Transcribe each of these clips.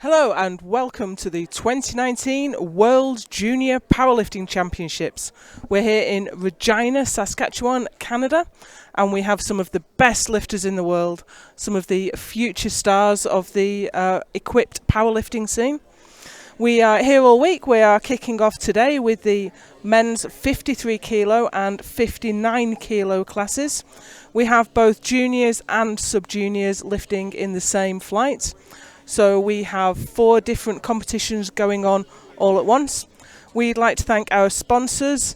Hello and welcome to the 2019 World Junior Powerlifting Championships. We're here in Regina, Saskatchewan, Canada, and we have some of the best lifters in the world, some of the future stars of the equipped powerlifting scene. We are here all week. We are kicking off today with the men's 53 kilo and 59 kilo classes. We have both juniors and sub-juniors lifting in the same flight. So we have 4 different competitions going on all at once. We'd like to thank our sponsors,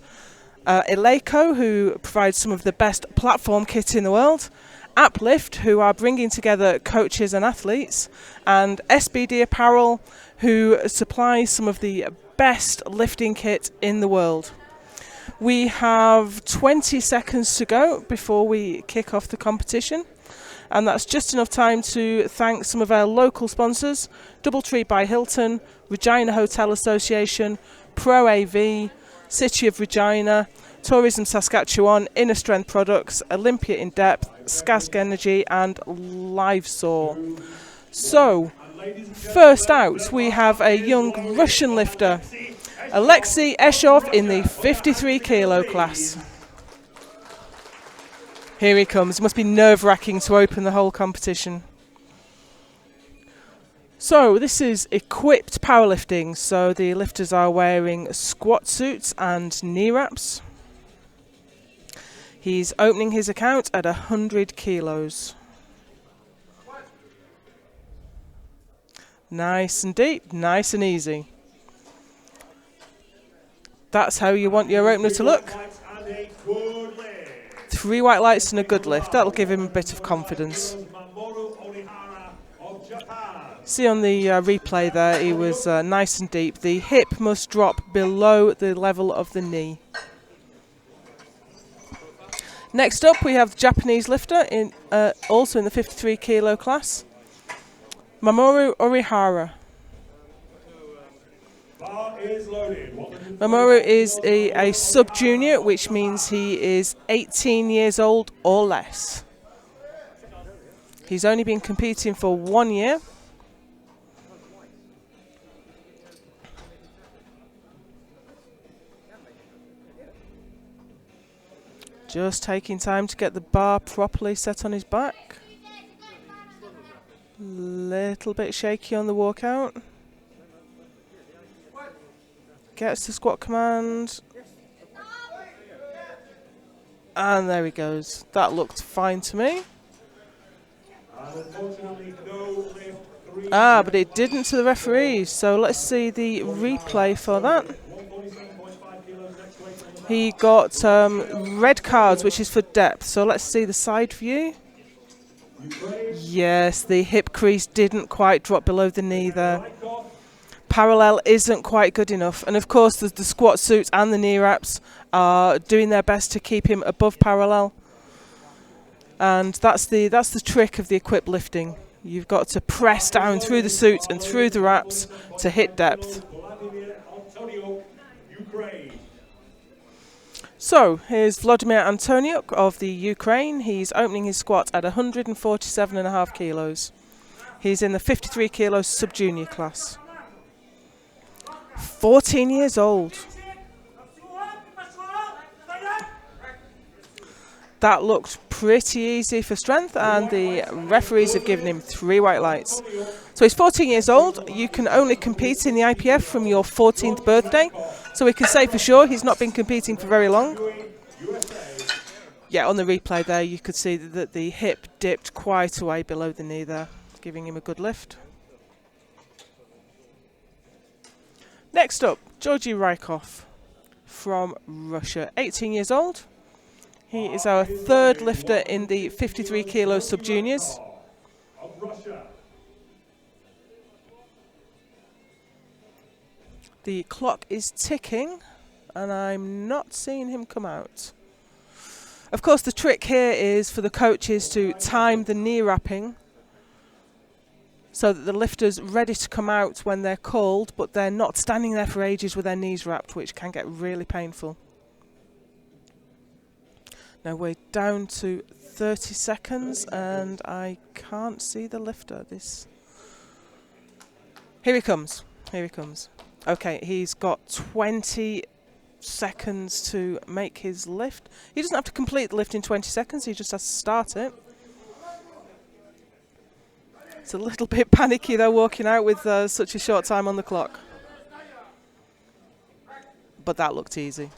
Eleiko, who provides some of the best platform kit in the world, Uplift, who are bringing together coaches and athletes, and SBD Apparel, who supplies some of the best lifting kit in the world. We have 20 seconds to go before we kick off the competition. And that's just enough time to thank some of our local sponsors: Doubletree by Hilton, Regina Hotel Association, Pro AV, City of Regina, Tourism Saskatchewan, Inner Strength Products, Olympia In Depth, Skask Energy and LiveSaw. So, first out we have a young Russian lifter, Alexei Eshov, in the 53 kilo class. Here he comes. It must be nerve-wracking to open the whole competition. So this is equipped powerlifting. So the lifters are wearing squat suits and knee wraps. He's opening his account at 100 kilos. Nice and deep, nice and easy. That's how you want your opener to look. 3 white lights and a good lift. That'll give him a bit of confidence. See on the replay there, he was nice and deep. The hip must drop below the level of the knee. Next up we have the Japanese lifter, also in the 53 kilo class, Mamoru Orihara. Mamoru is a sub-junior, which means he is 18 years old or less. He's only been competing for 1 year. Just taking time to get the bar properly set on his back. Little bit shaky on the walkout. Gets the squat command. And there he goes. That looked fine to me. But it didn't to the referees. So let's see the replay for that. He got red cards, which is for depth. So let's see the side view. Yes, the hip crease didn't quite drop below the knee there. Parallel isn't quite good enough, and of course the squat suits and the knee wraps are doing their best to keep him above parallel, and that's the trick of the equipped lifting. You've got to press down through the suits and through the wraps to hit depth. So here's Vladimir Antoniuk of the Ukraine. He's opening his squat at 147.5 kilos. He's in the 53 kilo sub-junior class. 14 years old. That looked pretty easy for strength, and the referees have given him 3 white lights. So he's 14 years old. You can only compete in the IPF from your 14th birthday. So we can say for sure he's not been competing for very long. Yeah, on the replay there you could see that the hip dipped quite a way below the knee there, giving him a good lift. Next up, Georgy Rykov from Russia, 18 years old. He is our 3rd lifter in the 53 kilo sub-juniors. The clock is ticking and I'm not seeing him come out. Of course, the trick here is for the coaches to time the knee wrapping so that the lifter's ready to come out when they're called, but they're not standing there for ages with their knees wrapped, which can get really painful. Now we're down to 30 seconds and I can't see the lifter. Here he comes. Here he comes. Okay, he's got 20 seconds to make his lift. He doesn't have to complete the lift in 20 seconds. He just has to start it. It's a little bit panicky though, walking out with such a short time on the clock. But that looked easy.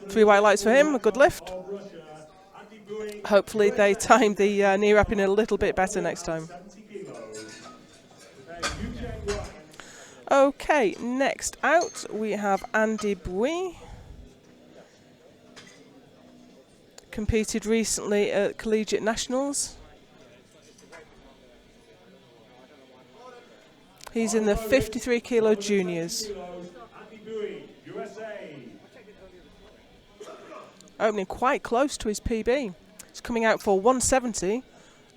3 white lights for him, a good lift. Hopefully they time the knee wrap in a little bit better next time. Okay, next out we have Andy Bui. Competed recently at Collegiate Nationals. He's in the 53 kilo juniors. Opening quite close to his PB. He's coming out for 170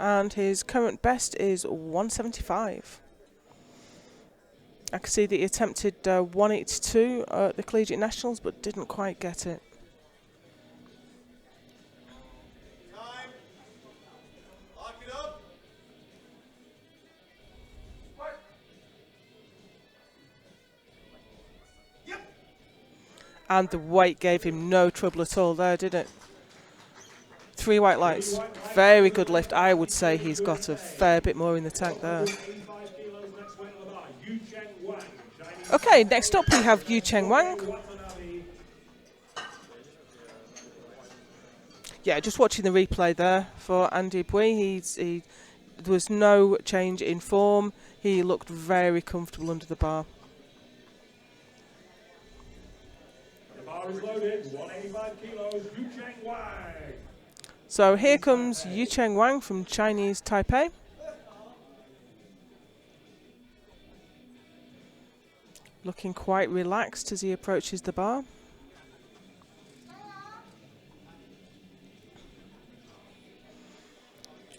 and his current best is 175. I can see that he attempted 182 at the Collegiate Nationals but didn't quite get it. And the weight gave him no trouble at all there, did it? 3 white lights. Very good lift. I would say he's got a fair bit more in the tank there. Okay, next up we have Yu Cheng Wang. Yeah, just watching the replay there for Andy Bui. There was no change in form. He looked very comfortable under the bar. Is loaded, 185 kilos, Yu Cheng Wang. So here comes Yu Cheng Wang from Chinese Taipei. Looking quite relaxed as he approaches the bar.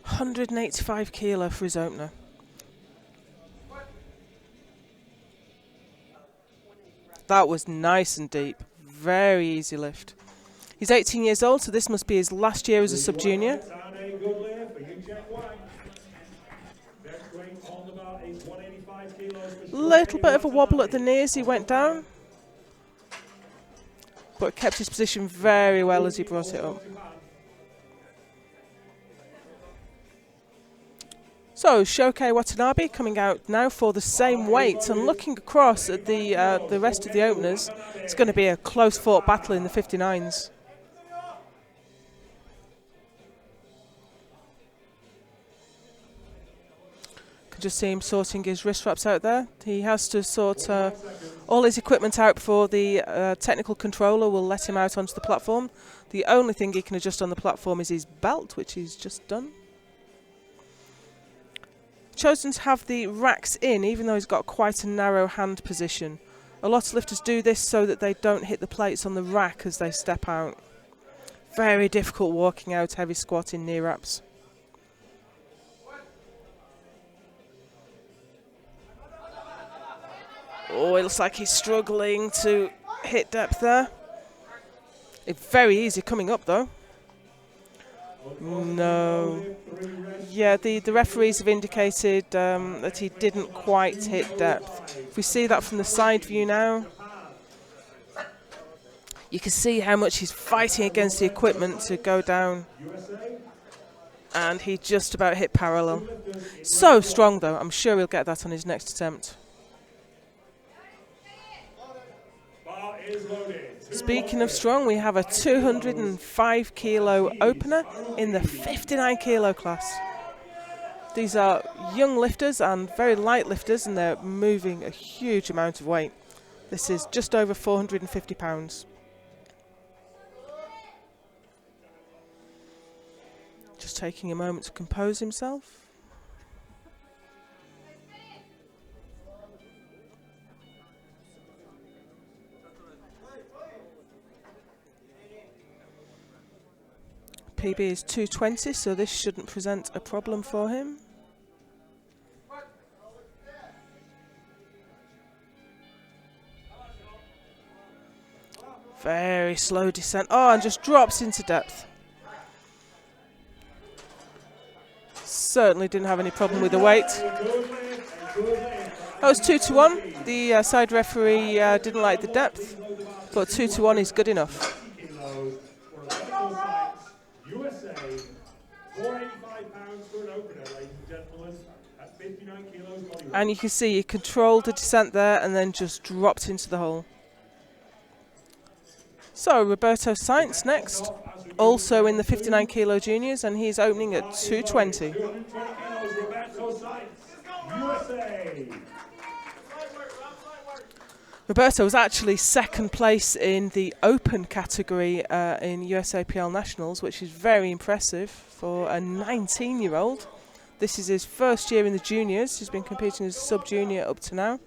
£185 kilo for his opener. That was nice and deep. Very easy lift. He's 18 years old, so this must be his last year as a sub-junior. Little bit of a wobble at the knee as he went down, but kept his position very well as he brought it up. So Shohei Watanabe coming out now for the same weight, and looking across at the rest of the openers, it's going to be a close-fought battle in the 59s. Could just see him sorting his wrist wraps out there. He has to sort all his equipment out before the technical controller will let him out onto the platform. The only thing he can adjust on the platform is his belt, which he's just done. Chosen to have the racks in, even though he's got quite a narrow hand position. A lot of lifters do this so that they don't hit the plates on the rack as they step out. Very difficult walking out heavy squat in knee wraps. Oh, it looks like he's struggling to hit depth there. It's very easy coming up though. No. Yeah, the referees have indicated that he didn't quite hit depth. If we see that from the side view now, you can see how much he's fighting against the equipment to go down. And he just about hit parallel. So strong though, I'm sure he'll get that on his next attempt. Speaking of strong, we have a 205 kilo opener in the 59 kilo class. These are young lifters and very light lifters, and they're moving a huge amount of weight. This is just over 450 pounds. Just taking a moment to compose himself. PB is 220, so this shouldn't present a problem for him. Very slow descent. Oh, and just drops into depth. certainly didn't have any problem with the weight. That was 2-1. The side referee didn't like the depth, but 2-1 is good enough. USA, 485 pounds for an opener, ladies and gentlemen. That's 59 kilos body weight. And you can see he controlled the descent there and then just dropped into the hole. So Roberto Sainz next, also in the 59 kilo juniors, and he's opening at 220. 220 kilos, Roberto Sainz, USA. Roberto was actually second place in the open category in USAPL Nationals, which is very impressive for a 19-year-old. This is his first year in the juniors. He's been competing as a sub-junior up to now.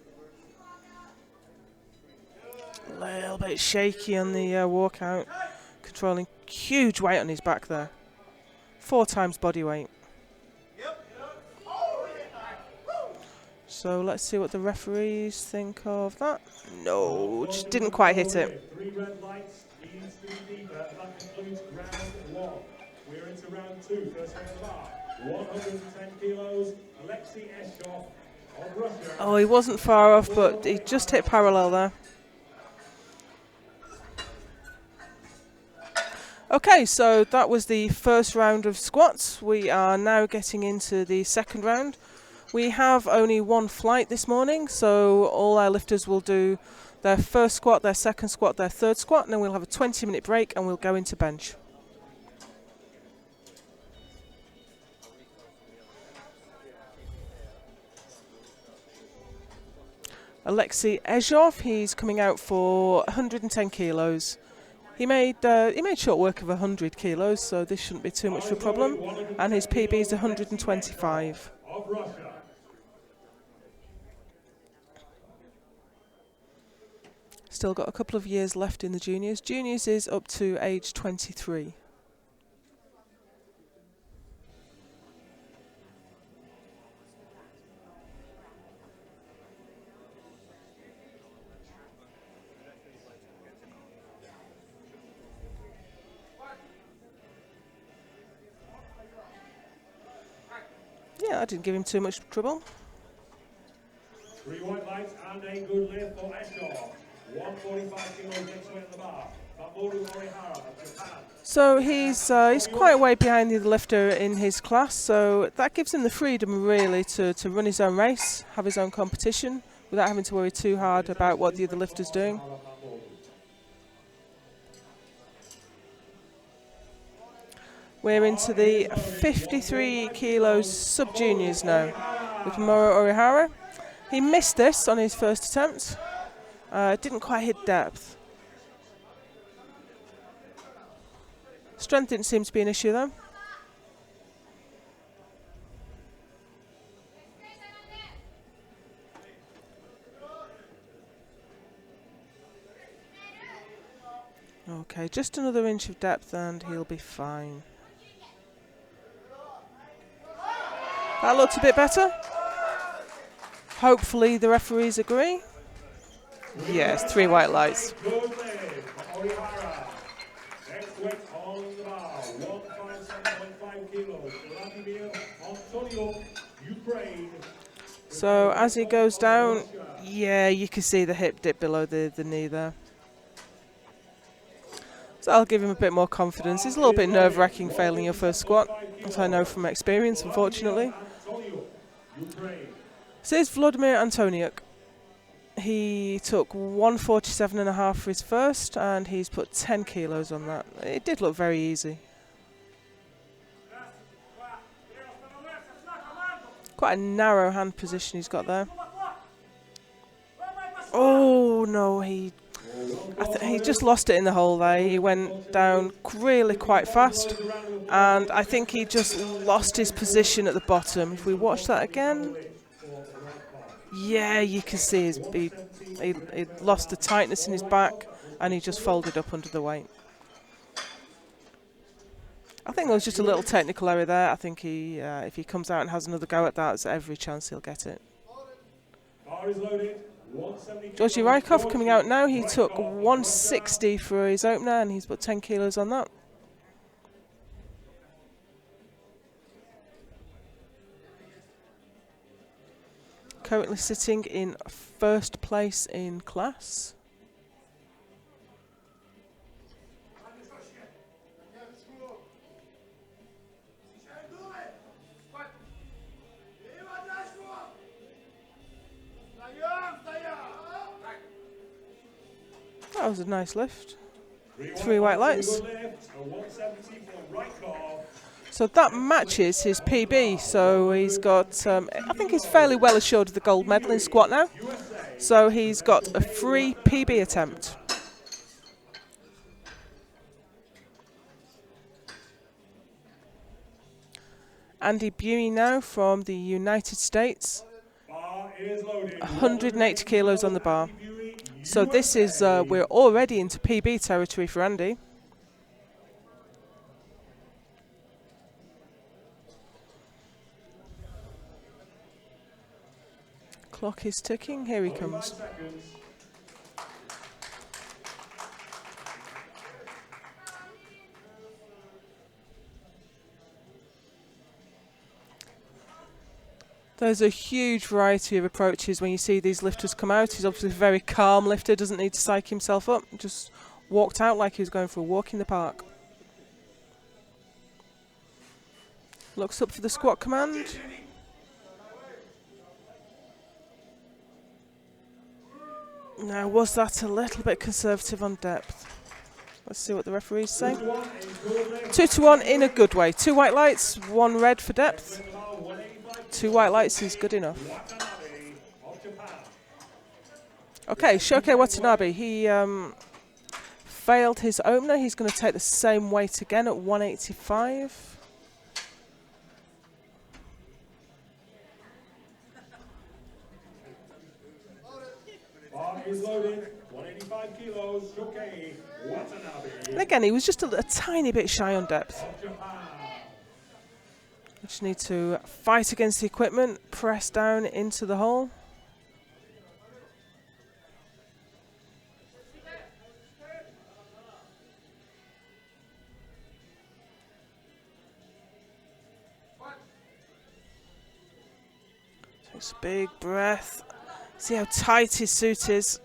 A little bit shaky on the walkout, controlling huge weight on his back there. 4 times body weight. So let's see what the referees think of that. No, just didn't quite hit it. 3 red lights, needs to be deeper. That concludes round 1. We're into round 2. First on the bar, 110 kilos, Alexei Eshov of Russia. Oh, he wasn't far off, but he just hit parallel there. Okay, so that was the first round of squats. We are now getting into the second round. We have only one flight this morning, so all our lifters will do their first squat, their second squat, their third squat, and then we'll have a 20-minute break and we'll go into bench. Alexei Eshov, he's coming out for 110 kilos. He made short work of 100 kilos, so this shouldn't be too much of a problem. And his PB is 125. Still got a couple of years left in the juniors. Juniors is up to age 23. Yeah, I didn't give him too much trouble. 3 white lights and a good lift for Eshov. 145 kilos next weight on the bar. Mamoru Morihara of Japan. So he's quite way behind the other lifter in his class, so that gives him the freedom really to run his own race, have his own competition, without having to worry too hard about what the other lifter's doing. We're into the 53 kilos sub-juniors now with Mamoru Orihara. He missed this on his first attempt. Didn't quite hit depth. Strength didn't seem to be an issue though. Okay, just another inch of depth and he'll be fine. That looks a bit better. Hopefully the referees agree. Yes, 3 white lights. So as he goes down, yeah, you can see the hip dip below the knee there. So I'll give him a bit more confidence. It's a little bit nerve-wracking failing your first squat, as I know from experience, unfortunately. So here's Vladimir Antoniuk. He took 147.5 for his first, and he's put 10 kilos on that. It did look very easy. Quite a narrow hand position he's got there. Oh no, he just lost it in the hole there. He went down really quite fast, and I think he just lost his position at the bottom. If we watch that again, yeah, you can see he lost the tightness in his back, and he just folded up under the weight. I think there was just a little technical error there. I think if he comes out and has another go at that, there's every chance he'll get it. Georgi Rykov coming out now. He took 160 for his opener, and he's put 10 kilos on that. currently sitting in first place in class. That was a nice lift. 3 white lights. So that matches his PB. So he's got, I think he's fairly well assured of the gold medal in squat now. So he's got a free PB attempt. Andy Buey now from the United States. 180 kilos on the bar. So this is, we're already into PB territory for Andy. Clock is ticking, here he comes. There's a huge variety of approaches when you see these lifters come out. He's obviously a very calm lifter, doesn't need to psych himself up. Just walked out like he was going for a walk in the park. Looks up for the squat command. Now, was that a little bit conservative on depth? Let's see what the referees say. 2-1 in a good way. 2 white lights, 1 red for depth. 2 white lights is good enough. Okay, Shohei Watanabe. He failed his opener. He's going to take the same weight again at 185. Is loaded, 185 kilos, Shohei Watanabe. And again, he was just a tiny bit shy on depth. You just need to fight against the equipment, press down into the hole. Takes a big breath. See how tight his suit is.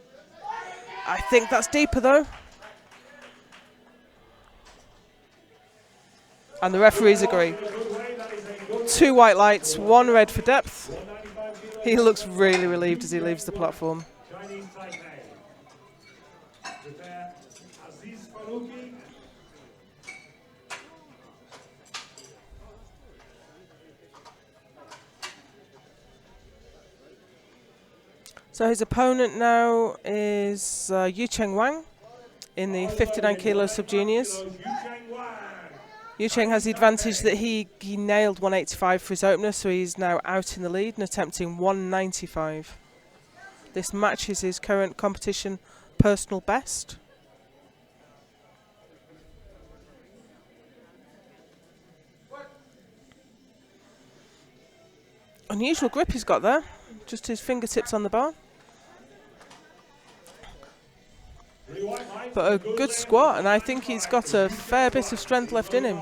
I think that's deeper though. And the referees agree. 2 white lights, 1 red for depth. He looks really relieved as he leaves the platform. So his opponent now is Yu Cheng Wang in the 59 kilo sub-juniors. Yu Cheng has the advantage that he nailed 185 for his opener, so he's now out in the lead and attempting 195. This matches his current competition personal best. Unusual grip he's got there, just his fingertips on the bar. But a good squat, and I think he's got a fair bit of strength left in him.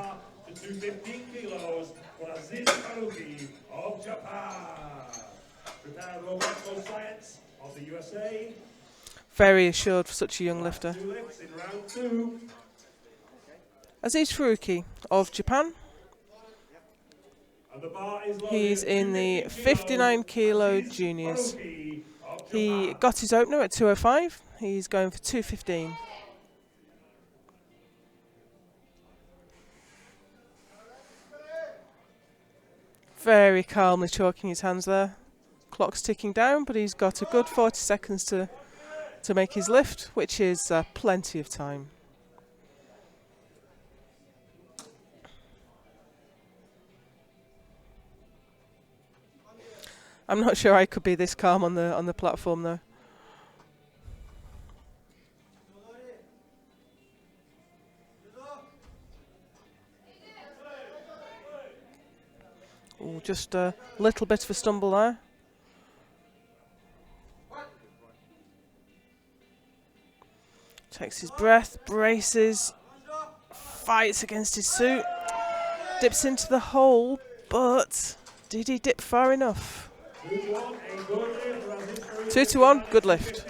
Very assured for such a young lifter. Aziz Faruqi of Japan. He's in the 59 kilo juniors. He got his opener at 205. He's going for 215. Very calmly chalking his hands there. Clock's ticking down, but he's got a good 40 seconds to make his lift, which is plenty of time. I'm not sure I could be this calm on the platform though. Ooh, just a little bit of a stumble there. Takes his breath, braces, fights against his suit, dips into the hole, but did he dip far enough? 2 to 1, good lift.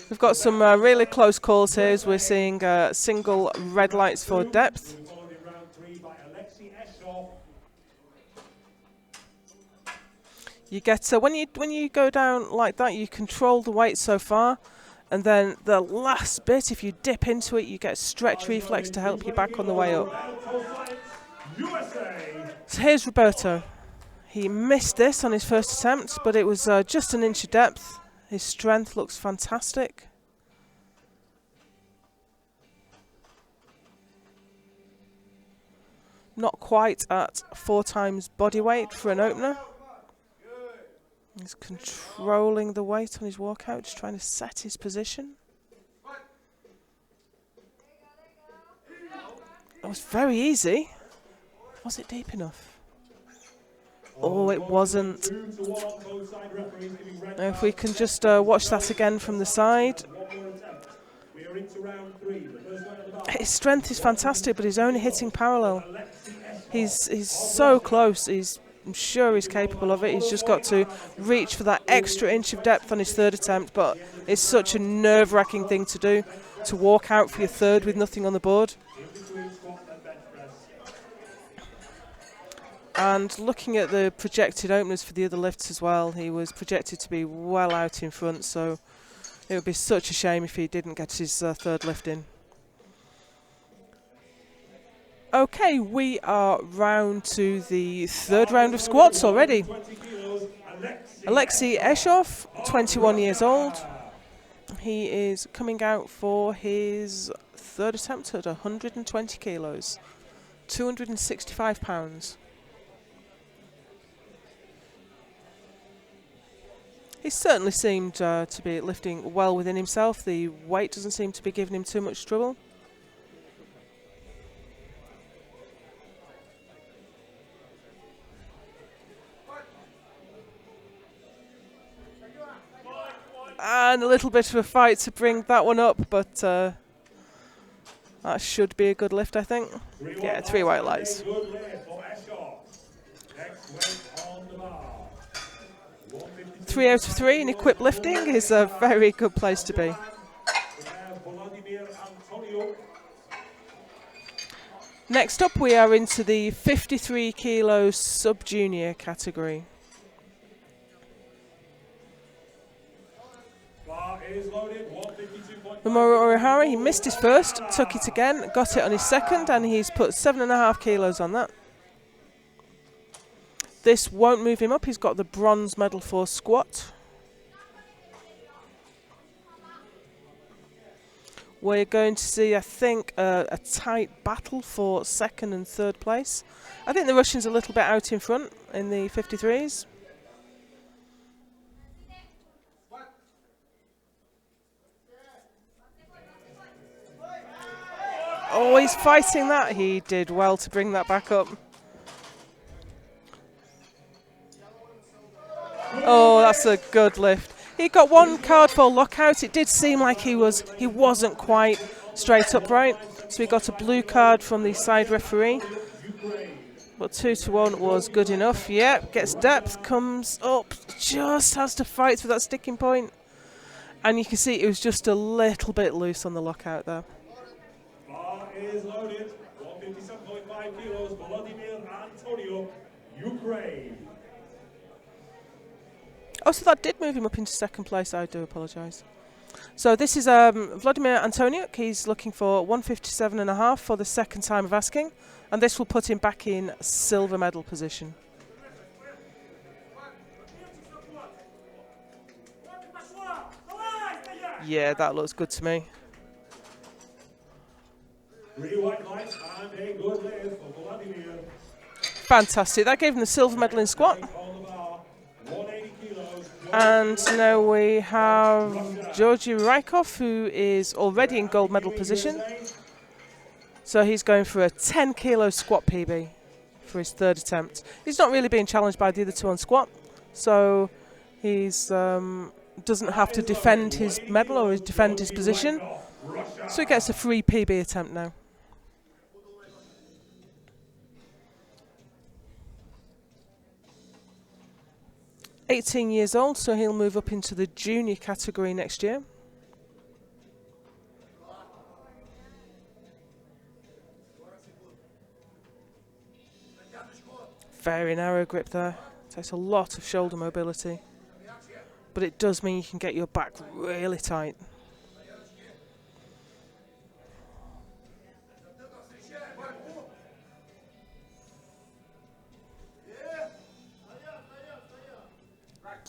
We've got some really close calls here as we're seeing single red lights for depth. You get when you go down like that, you control the weight so far, and then the last bit, if you dip into it, you get stretch reflex to help you back on the way up. So here's Roberto. He missed this on his first attempt, but it was just an inch of depth. His strength looks fantastic. Not quite at 4 times body weight for an opener. He's controlling the weight on his walkout, just trying to set his position. That was very easy. Was it deep enough? Oh, it wasn't. Now if we can just watch that again from the side. His strength is fantastic, but he's only hitting parallel. He's so close. I'm sure he's capable of it. He's just got to reach for that extra inch of depth on his third attempt, but it's such a nerve-wracking thing to do, to walk out for your third with nothing on the board. And looking at the projected openers for the other lifts as well, he was projected to be well out in front, so it would be such a shame if he didn't get his third lift in. Okay, we are round to the third round of squats already. Alexei Eshov, 21 years old. He is coming out for his third attempt at 120 kilos, 265 pounds. He certainly seemed to be lifting well within himself. The weight doesn't seem to be giving him too much trouble. And a little bit of a fight to bring that one up, but that should be a good lift, I think. Yeah, 3 white lights. 3 out of 3 in equipped lifting is a very good place to be. Next up, we are into the 53 kilo sub-junior category. Mamoru Orihara, he missed his first, took it again, got it on his second, and he's put 7.5 kilos on that. This won't move him up. He's got the bronze medal for squat. We're going to see, I think, a tight battle for second and third place. I think the Russian's a little bit out in front in the 53s. Oh, he's fighting that. He did well to bring that back up. Oh, that's a good lift. He got 1 card for lockout. It did seem like he wasn't quite straight upright. So he got a blue card from the side referee. But 2 to 1 was good enough. Yep, gets depth, comes up, just has to fight for that sticking point. And you can see it was just a little bit loose on the lockout there. Bar is loaded. 157.5 kilos. Volodymyr Antonio, Ukraine. Oh, so that did move him up into second place. I do apologise. So this is Vladimir Antoniuk. He's looking for 157.5 for the second time of asking, and this will put him back in silver medal position. Yeah, that looks good to me. 3 white lights and a good lift for Vladimir. Fantastic. That gave him the silver medal in squat. On the bar, 180 kilos. And now we have Georgy Rykov, who is already in gold medal position. So he's going for a 10 kilo squat PB for his third attempt. He's not really being challenged by the other two on squat, so he's doesn't have to defend his medal or defend his position. So he gets a free PB attempt now. 18 years old, so he'll move up into the junior category next year. Very narrow grip there. Takes a lot of shoulder mobility. But it does mean you can get your back really tight.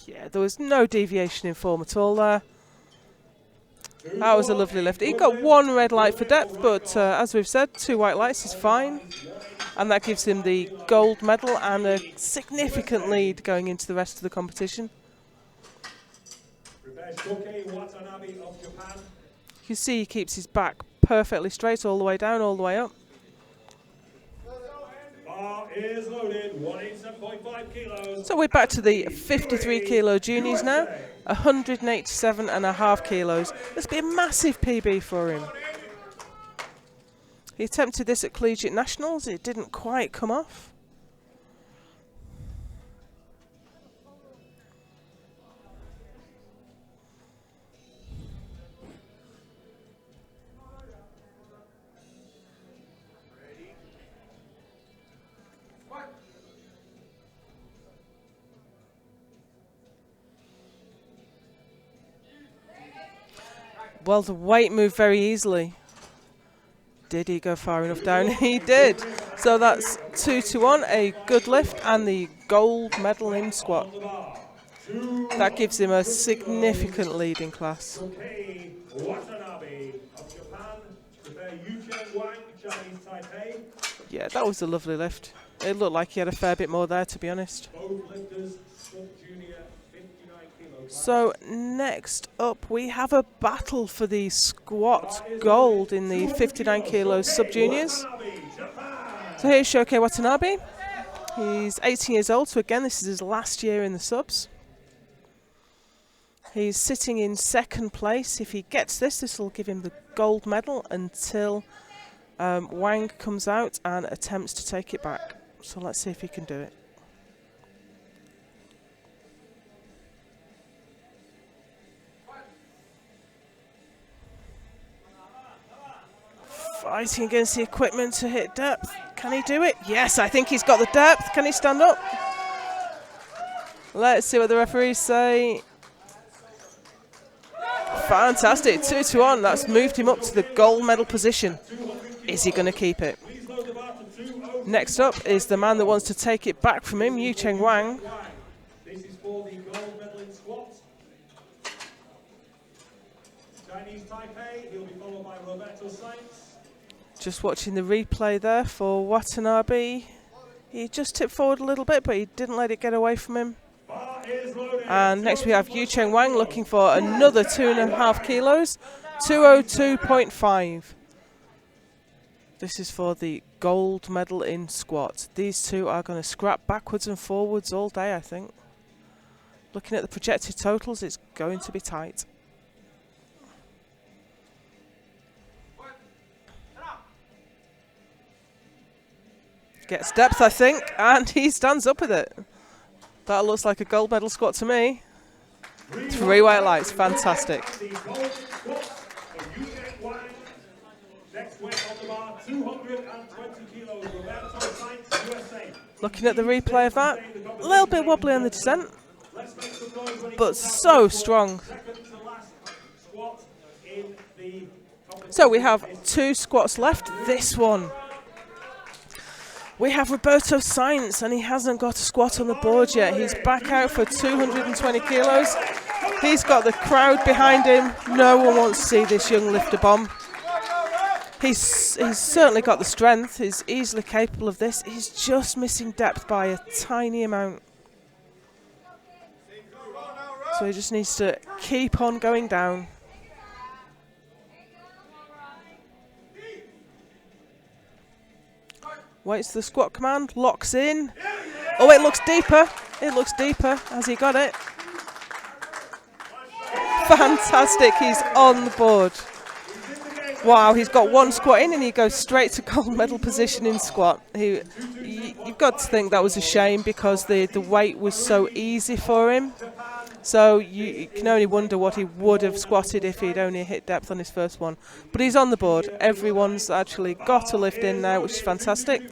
Yeah, there was no deviation in form at all there. That was a lovely lift. He got one red light for depth, but as we've said, 2 white lights is fine. And that gives him the gold medal and a significant lead going into the rest of the competition. You see he keeps his back perfectly straight all the way down, all the way up. Bar is loaded, 187.5 kilos. So we're back to the 53 kilo juniors now, 187.5 kilos. This will be a massive PB for him. He attempted this at Collegiate Nationals, it didn't quite come off. Well, the weight moved very easily. Did he go far enough down? He did. So that's 2-1, a good lift and the gold medal in squat. That gives him a significant lead in class. Yeah, that was a lovely lift. It looked like he had a fair bit more there, to be honest. So next up we have a battle for the squat gold in the 59 kilos sub-juniors. So here's Shohei Watanabe. He's 18 years old, so again this is his last year in the subs. He's sitting in second place. If he gets this, this will give him the gold medal until Wang comes out and attempts to take it back. So let's see if he can do it. Fighting against the equipment to hit depth. Can he do it? Yes, I think he's got the depth. Can he stand up? Let's see what the referees say. Fantastic, 2-1. That's moved him up to the gold medal position. Is he going to keep it? Next up is the man that wants to take it back from him, Yucheng Wang. This is for the gold medal in squat. Chinese Taipei, he'll be followed by Roberto Sainz. Just watching the replay there for Watanabe. He just tipped forward a little bit, but he didn't let it get away from him. And next we have Yucheng Wang looking for another 2.5 kilos, 202.5. This is for the gold medal in squat. These two are going to scrap backwards and forwards all day, I think. Looking at the projected totals, it's going to be tight. Gets depth, I think, and he stands up with it. That looks like a gold medal squat to me. 3 white lights, fantastic. Looking at the replay of that, a little bit wobbly on the descent, but so strong. So we have 2 squats left. This one, we have Roberto Sainz, and he hasn't got a squat on the board yet. He's back out for 220 kilos. He's got the crowd behind him. No one wants to see this young lifter bomb. He's certainly got the strength. He's easily capable of this. He's just missing depth by a tiny amount. So he just needs to keep on going down. Waits for the squat command, locks in. Oh, it looks deeper. It looks deeper. Has he got it? Fantastic, he's on the board. Wow, he's got one squat in and he goes straight to gold medal position in squat. You've got to think that was a shame because the weight was so easy for him. So you can only wonder what he would have squatted if he'd only hit depth on his first one. But he's on the board. Everyone's actually got a lift in now, which is fantastic.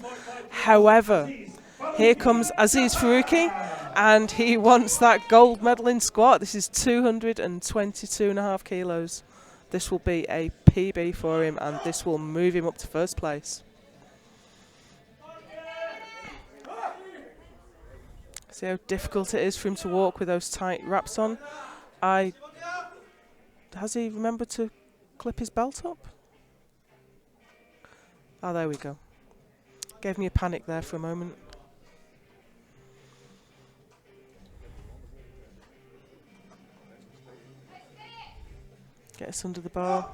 However, here comes Aziz Faruqi, and he wants that gold medal in squat. This is 222.5 kilos. This will be a PB for him, and this will move him up to first place. See how difficult it is for him to walk with those tight wraps on. Has he remembered to clip his belt up? Oh, there we go. Gave me a panic there for a moment. Get us under the bar.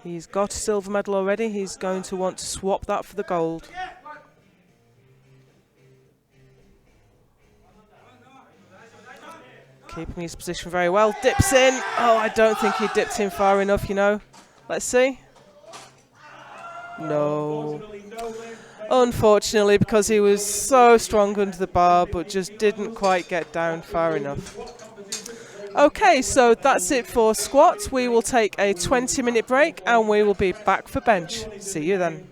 He's got a silver medal already. He's going to want to swap that for the gold. Keeping his position very well. Dips in. Oh, I don't think he dipped in far enough, you know. Let's see. No. Unfortunately, because he was so strong under the bar, but just didn't quite get down far enough. Okay, so that's it for squats. We will take a 20-minute break and we will be back for bench. See you then.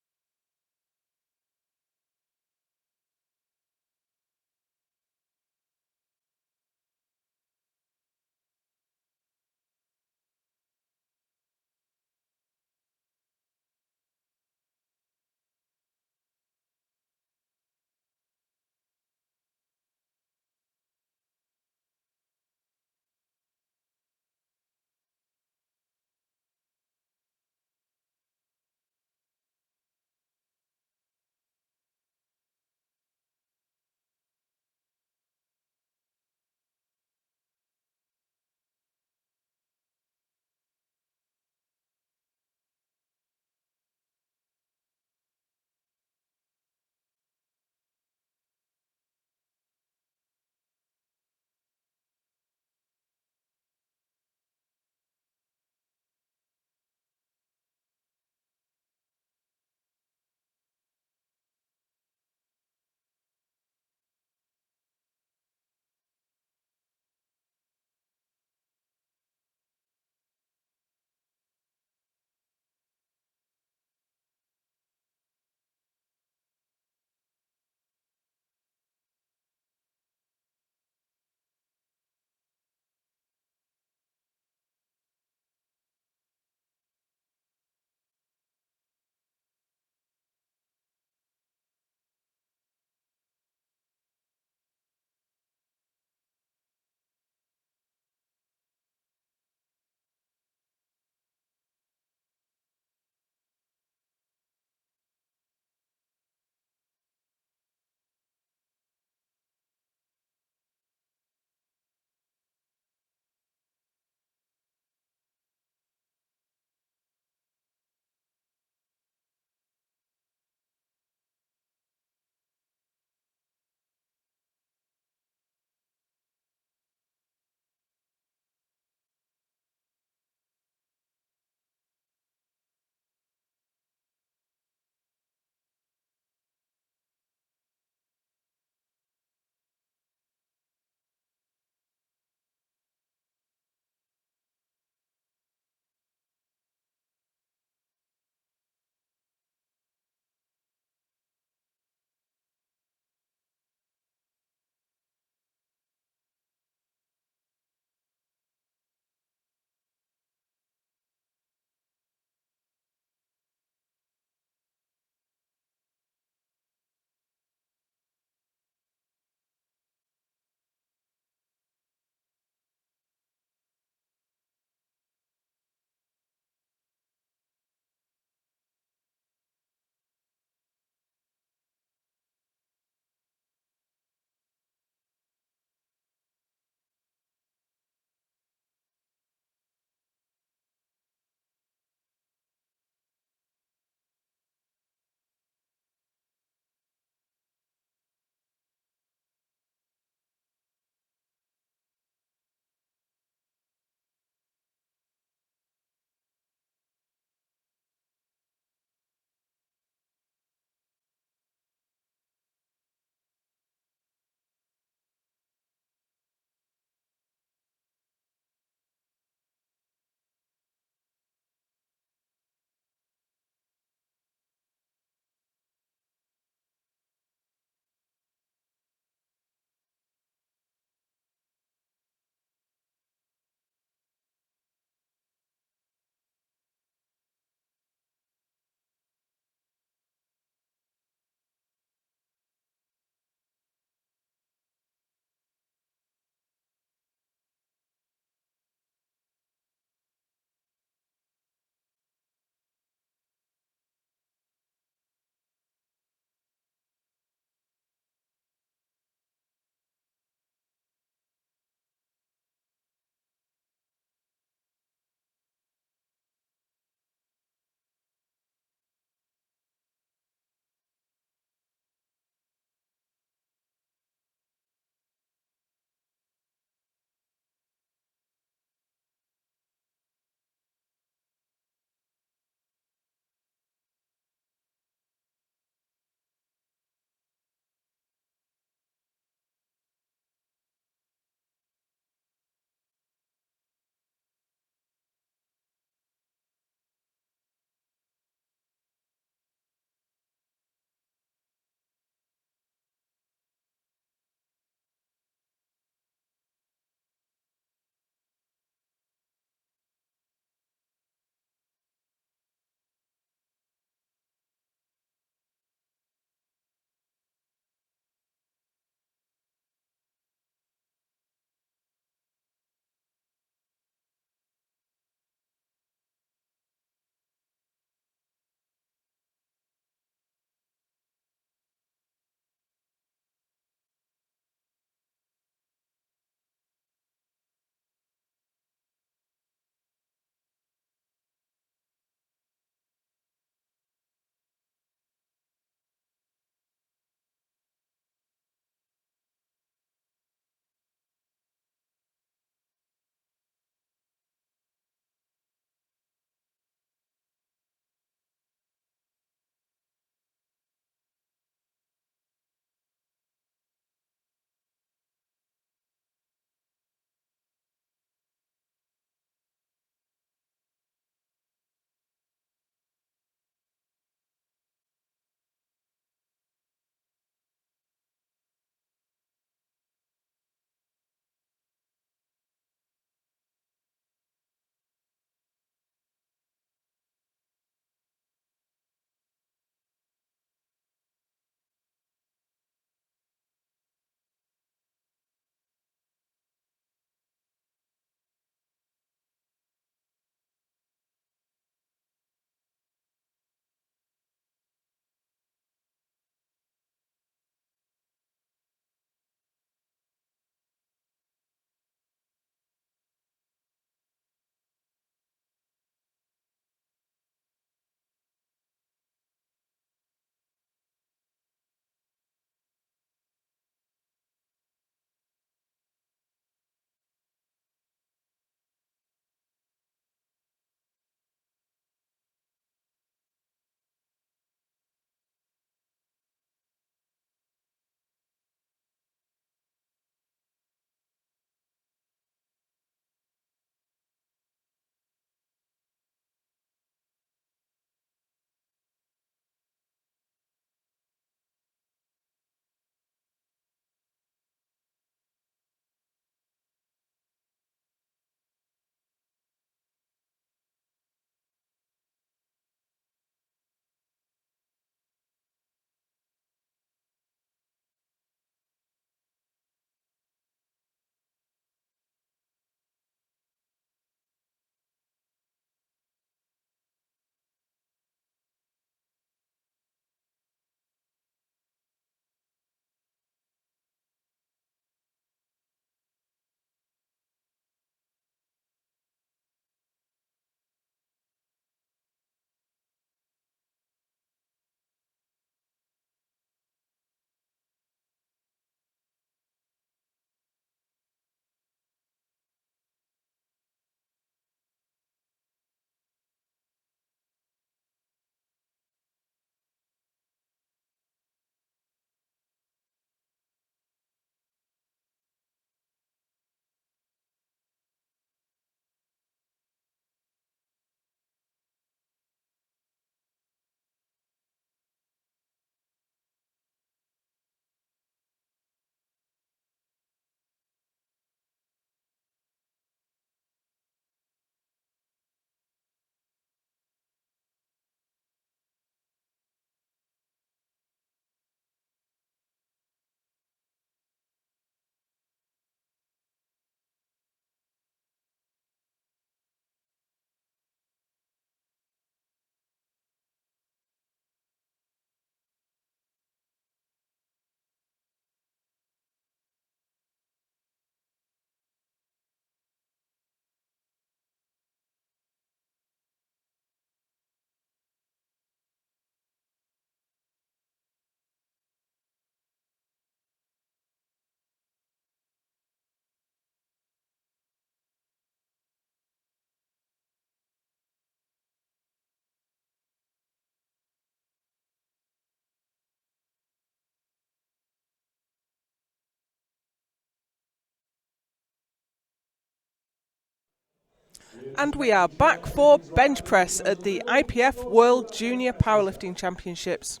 And we are back for bench press at the IPF World Junior Powerlifting Championships.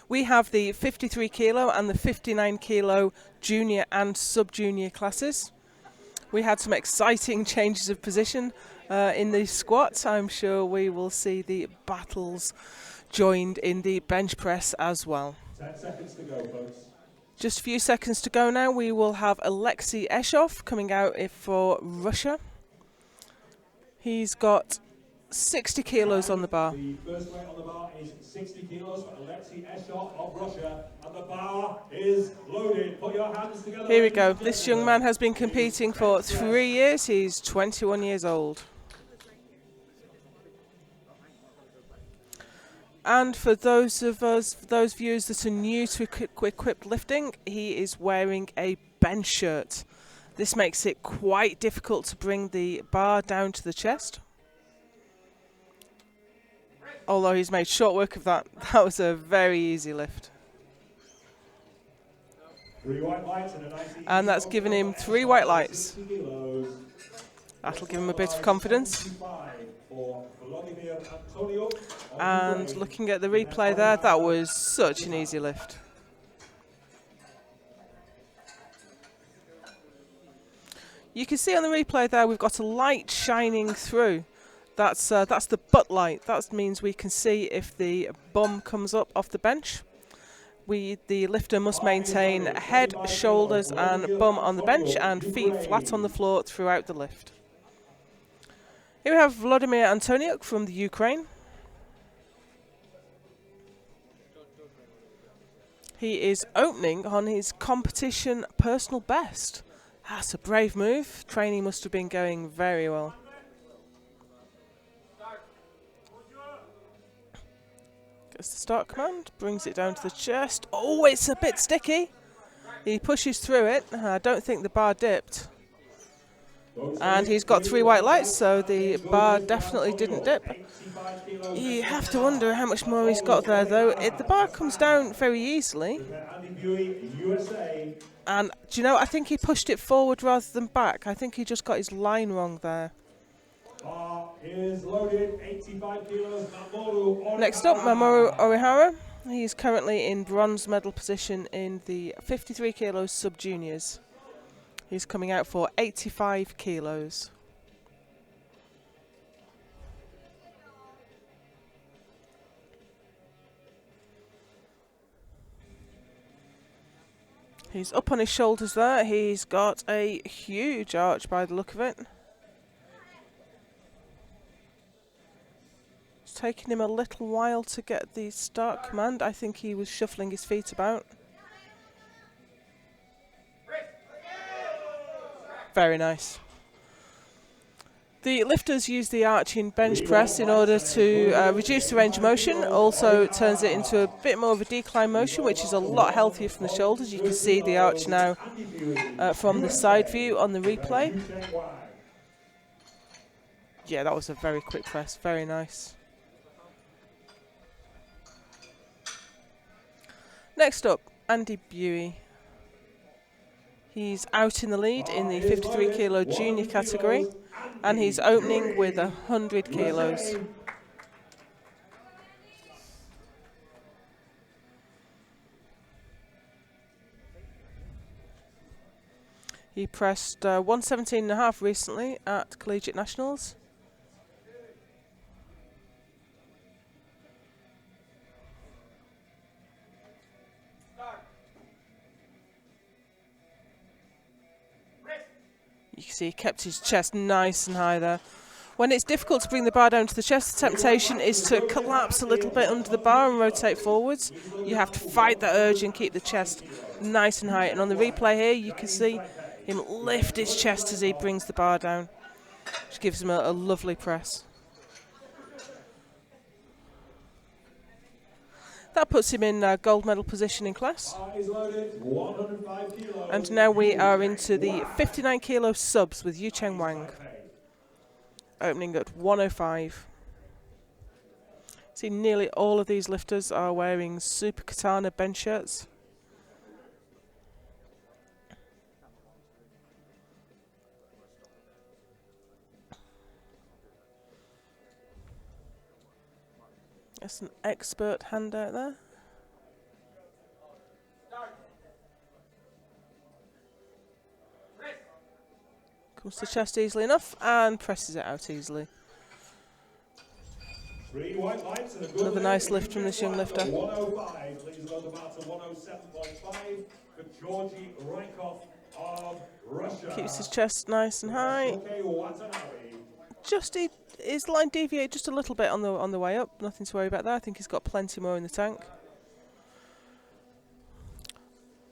We have the 53 kilo and the 59 kilo junior and sub-junior classes. We had some exciting changes of position in the squats. I'm sure we will see the battles joined in the bench press as well. 10 seconds to go, folks. Just a few seconds to go now. We will have Alexei Eshov coming out for Russia. He's got 60 kilos on the bar. The first weight on the bar is 60 kilos for Alexei Eshov of Russia, and the bar is loaded. Put your hands together. Here we go. This young man has been competing for 3 years. He's 21 years old. And for those viewers that are new to equipped lifting, he is wearing a bench shirt. This makes it quite difficult to bring the bar down to the chest. Although he's made short work of that. That was a very easy lift. 3 white lights and a 90. And that's given him 3 white lights. That'll give him a bit of confidence. And looking at the replay there, that was such an easy lift. You can see on the replay there we've got a light shining through. That's the butt light. That means we can see if the bum comes up off the bench. The lifter must maintain head, shoulders and bum on the bench and feet flat on the floor throughout the lift. Here we have Vladimir Antoniuk from the Ukraine. He is opening on his competition personal best. That's a brave move. Training must have been going very well. Gets the start command, brings it down to the chest. Oh, it's a bit sticky. He pushes through it. I don't think the bar dipped. And he's got 3 white lights, so the bar definitely didn't dip. You have to wonder how much more he's got there, though. The bar comes down very easily. And, do you know, I think he pushed it forward rather than back. I think he just got his line wrong there. Next up, Mamoru Orihara. He's currently in bronze medal position in the 53 kilos sub-juniors. He's coming out for 85 kilos. He's up on his shoulders there. He's got a huge arch by the look of it. It's taken him a little while to get the start command. I think he was shuffling his feet about. Very nice. The lifters use the arch in bench press in order to reduce the range of motion. Also turns it into a bit more of a decline motion, which is a lot healthier from the shoulders. You can see the arch now from the side view on the replay. Yeah, that was a very quick press. Very nice. Next up, Andy Buey. He's out in the lead in the 53 kilo junior category, and he's opening with 100 kilos. He pressed 117.5 recently at Collegiate Nationals. You can see he kept his chest nice and high there. When it's difficult to bring the bar down to the chest, the temptation is to collapse a little bit under the bar and rotate forwards. You have to fight that urge and keep the chest nice and high. And on the replay here, you can see him lift his chest as he brings the bar down, which gives him a lovely press. That puts him in gold medal position in class. And now we are into the 59 kilo subs with Yu Cheng Wang. Opening at 105. See, nearly all of these lifters are wearing Super Katana bench shirts. That's an expert hand out there. Comes to chest easily enough and presses it out easily. Another nice lift from this young lifter. 105, please load the bar to 107.5 for Georgy Rykov of Russia. Keeps his chest nice and high. Just his line deviate just a little bit on the way up. Nothing to worry about there. I think he's got plenty more in the tank.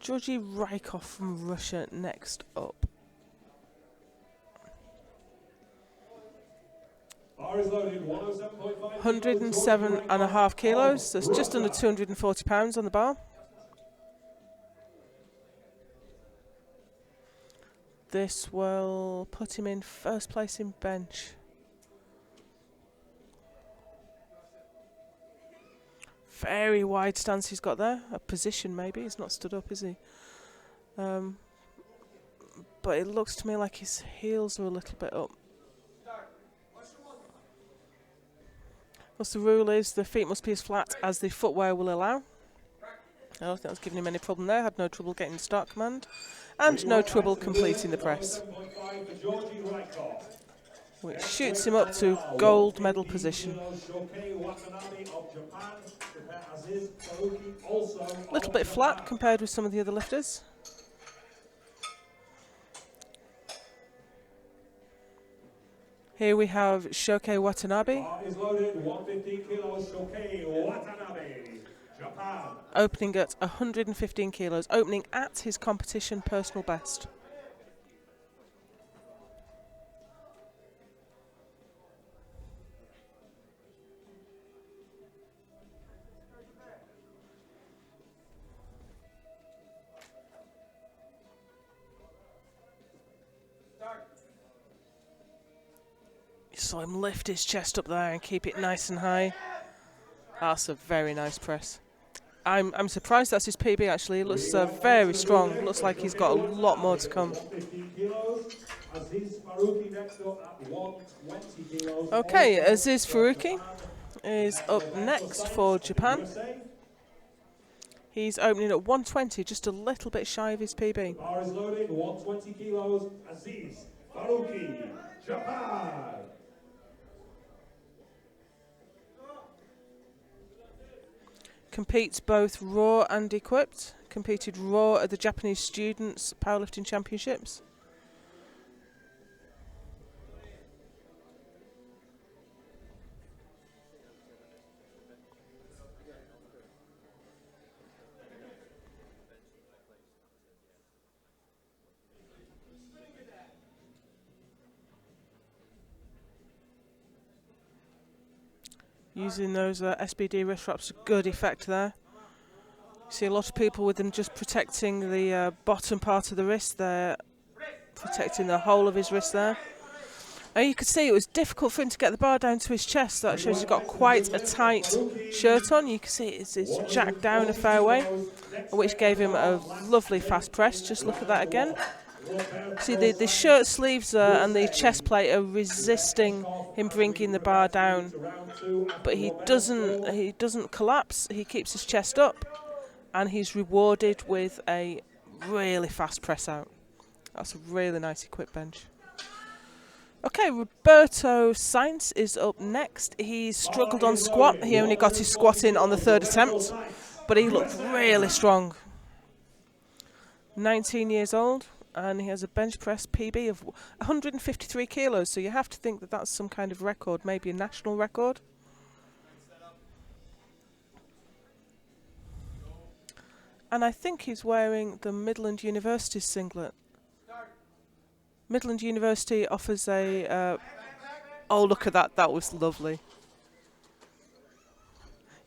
Georgy Rykov from Russia next up. Bar is loaded, 107.5. 107.5 kilos. That's just under 240 pounds on the bar. This will put him in first place in bench. Very wide stance he's got there. A position maybe. He's not stood up, is he? But it looks to me like his heels are a little bit up. What's the rule is the feet must be as flat as the footwear will allow. I don't think that's giving him any problem there. Had no trouble getting the start command. And no trouble completing the press. Which shoots him up to gold medal position. A little bit flat compared with some of the other lifters. Here we have Shokei Watanabe. Opening at 115 kilos, opening at his competition personal best. You saw him lift his chest up there and keep it nice and high. That's a very nice press. I'm surprised that's his PB actually. It looks very strong. Looks like he's got a lot more to come. Okay, Aziz Faruqi is up next for Japan. He's opening at 120, just a little bit shy of his PB. Bar is loaded, 120 kilos, Aziz Faruqi, Japan. Competes both raw and equipped. Competed raw at the Japanese Students Powerlifting Championships. Using those SBD wrist wraps, good effect there. You see a lot of people with them just protecting the bottom part of the wrist. They're protecting the whole of his wrist there. And you could see it was difficult for him to get the bar down to his chest. That shows he's got quite a tight shirt on. You can see it's jacked down a fair way, which gave him a lovely fast press. Just look at that again. See the shirt sleeves and the chest plate are resisting him bringing the bar down, but he doesn't collapse. He keeps his chest up, and he's rewarded with a really fast press out. That's a really nice equipped bench. Okay, Roberto Sainz is up next. He struggled on squat. He only got his squat in on the third attempt, but he looked really strong. 19 years old. And he has a bench press PB of 153 kilos, so you have to think that that's some kind of record, maybe a national record. And I think he's wearing the Midland University singlet. Midland University offers a... oh, look at that, that was lovely.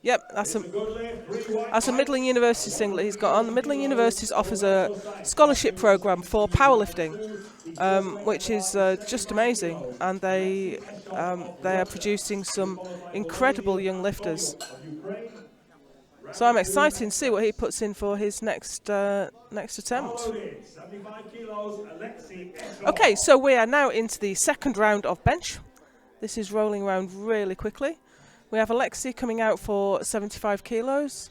Yep, that's a Midland University singlet he's got on. The Midland University offers a scholarship program for powerlifting, which is just amazing, and they are producing some incredible young lifters. So I'm excited to see what he puts in for his next attempt. Okay, so we are now into the second round of bench. This is rolling around really quickly. We have Alexei coming out for 75 kilos.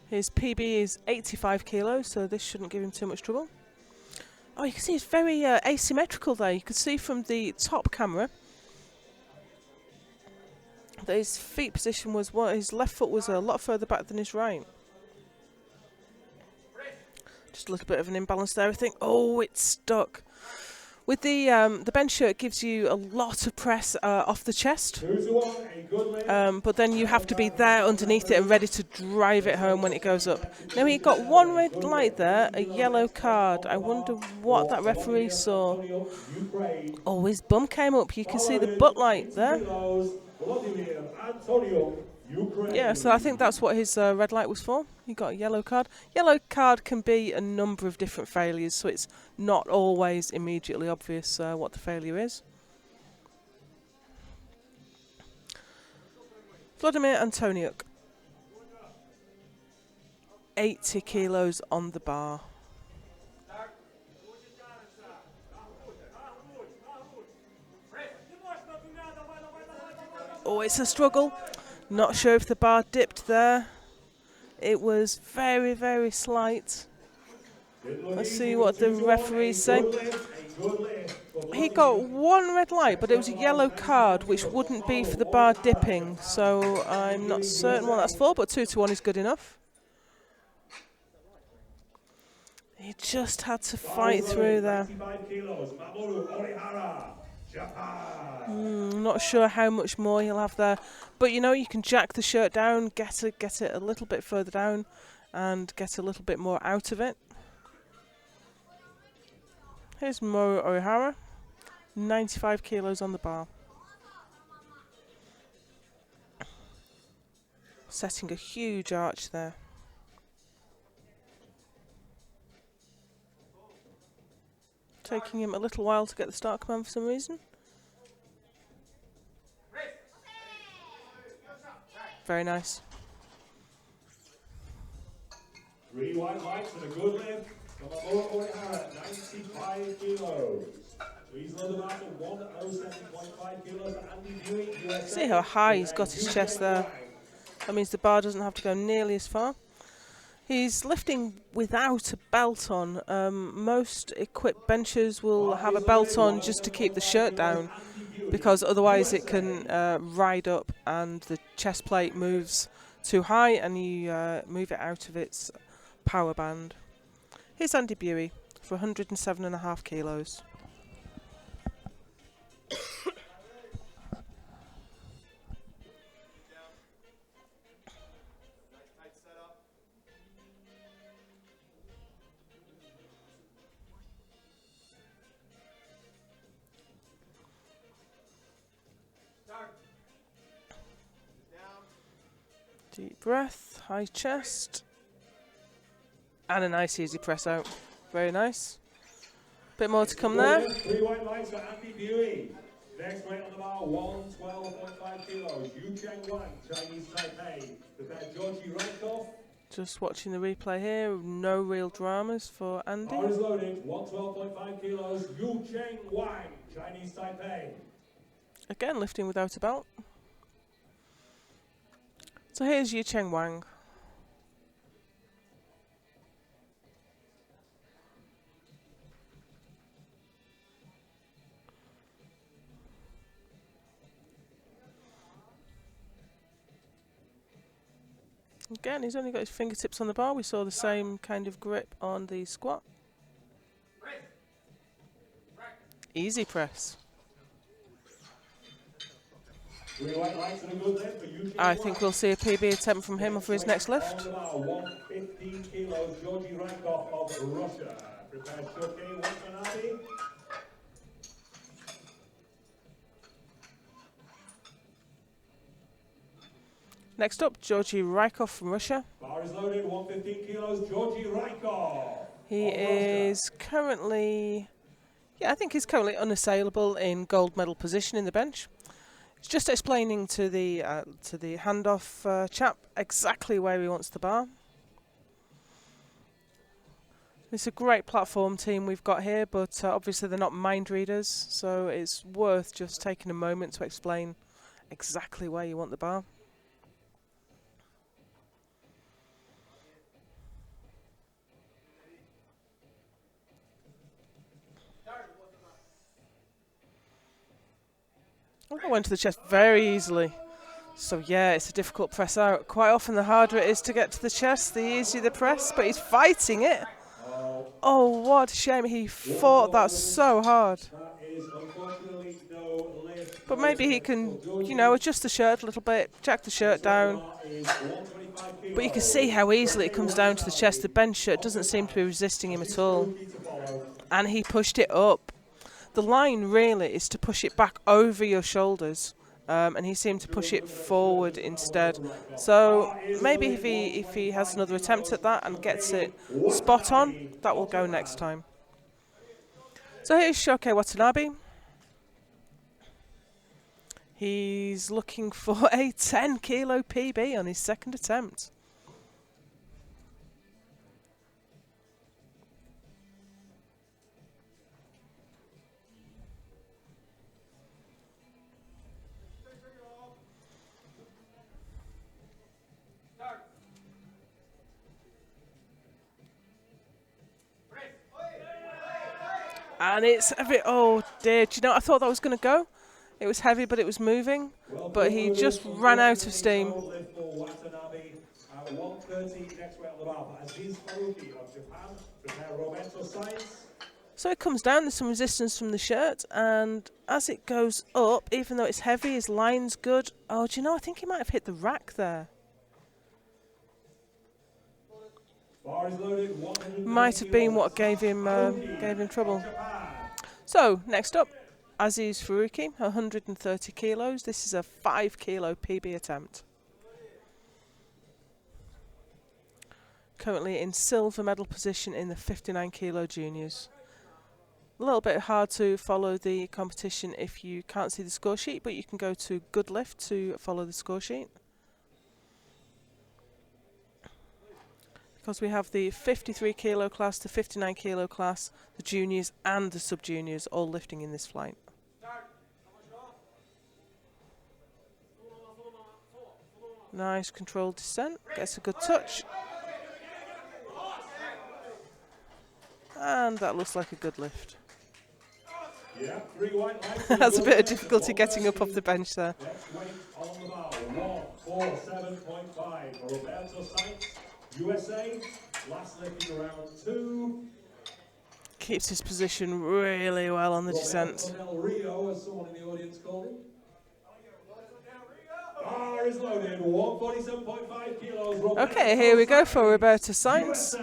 His PB is 85 kilos, so this shouldn't give him too much trouble. Oh, you can see it's very asymmetrical there. You can see from the top camera that his feet position was his left foot was a lot further back than his right. Just a little bit of an imbalance there, I think. Oh, it's stuck. With the bench shirt, it gives you a lot of press off the chest, but then you have to be there underneath it and ready to drive it home when it goes up. Now he got one red light there, a yellow card. I wonder what that referee saw. Oh, his bum came up. You can see the butt light there. Yeah, so I think that's what his red light was for. He got a yellow card. Yellow card can be a number of different failures, so it's not always immediately obvious what the failure is. Vladimir Antoniuk. 80 kilos on the bar. Oh, it's a struggle. Not sure if the bar dipped there. It was very, very slight. Let's see what the referees say. He got one red light, but it was a yellow card, which wouldn't be for the bar dipping. So I'm not certain what that's for, but 2-1 is good enough. He just had to fight through there. Not sure how much more he'll have there, but you know, you can jack the shirt down, get it a little bit further down, and get a little bit more out of it. Here's Maru Orihara, 95 kilos on the bar. Setting a huge arch there. Taking him a little while to get the start command for some reason. Very nice. 3 white lights and a good lift from Mamoru Orihara, 95 kilos. Please load them out to 107.5 kilos for Andy Buick, USA. See how high he's got his chest there. That means the bar doesn't have to go nearly as far. He's lifting without a belt on. Most equipped benchers will have a belt on just to keep the shirt down, because otherwise it can ride up and the chest plate moves too high and you move it out of its power band. Here's Andy Buey for 107.5 kilos. Deep breath, high chest, and a nice easy press out. Very nice. Bit more to come there. 3 white lights for Andy Buey. Next weight on the bar, 112.5 kilos. Yu Cheng Wang, Chinese Taipei. Prepare Georgi Raikov. Just watching the replay here. No real dramas for Andy. Bar is loaded, 112.5 kilos. Yu Cheng Wang, Chinese Taipei. Again, lifting without a belt. So here's Yu Cheng Wang. Again, he's only got his fingertips on the bar. We saw the same kind of grip on the squat. Easy press. I think we'll see a PB attempt from him for his next lift. 115 kilos, Georgi Raikov of Russia. Prepare Shoki Watanabe. Next up, Georgi Raikov from Russia. Bar is loaded, 115 kilos, Georgi Raikov. He is currently, I think he's currently unassailable in gold medal position in the bench. He's just explaining to the handoff chap exactly where he wants the bar. It's a great platform team we've got here, but obviously they're not mind readers, so it's worth just taking a moment to explain exactly where you want the bar. Oh, I went to the chest very easily. So yeah, it's a difficult press out. Quite often the harder it is to get to the chest, the easier the press, but he's fighting it. Oh, what a shame. He fought that so hard. But maybe he can, you know, adjust the shirt a little bit, jack the shirt down. But you can see how easily it comes down to the chest. The bench shirt doesn't seem to be resisting him at all. And he pushed it up. The line really is to push it back over your shoulders. And he seemed to push it forward instead. So maybe if he has another attempt at that and gets it spot on, that will go next time. So here's Shohei Watanabe. He's looking for a 10 kilo PB on his second attempt. And it's heavy. Oh dear, do you know, I thought that was going to go. It was heavy, but it was moving. But he just ran out of steam. So it comes down, there's some resistance from the shirt, and as it goes up, even though it's heavy, his line's good. Oh, do you know, I think he might have hit the rack there. Might have been what gave him trouble. So, next up, Aziz Faruqi, 130 kilos. This is a 5 kilo PB attempt. Currently in silver medal position in the 59 kilo juniors. A little bit hard to follow the competition if you can't see the score sheet, but you can go to Deadlift to follow the score sheet. Because we have the 53 kilo class, the 59 kilo class, the juniors and the sub-juniors all lifting in this flight. Nice controlled descent, gets a good touch. And that looks like a good lift. Has a bit of difficulty getting up off the bench there. USA, last lifting around 2. Keeps his position really well on the descent. Rio, as someone in the audience called him. Bar is loaded, 147.5 kilos. Okay, here we go for Roberto Sainz.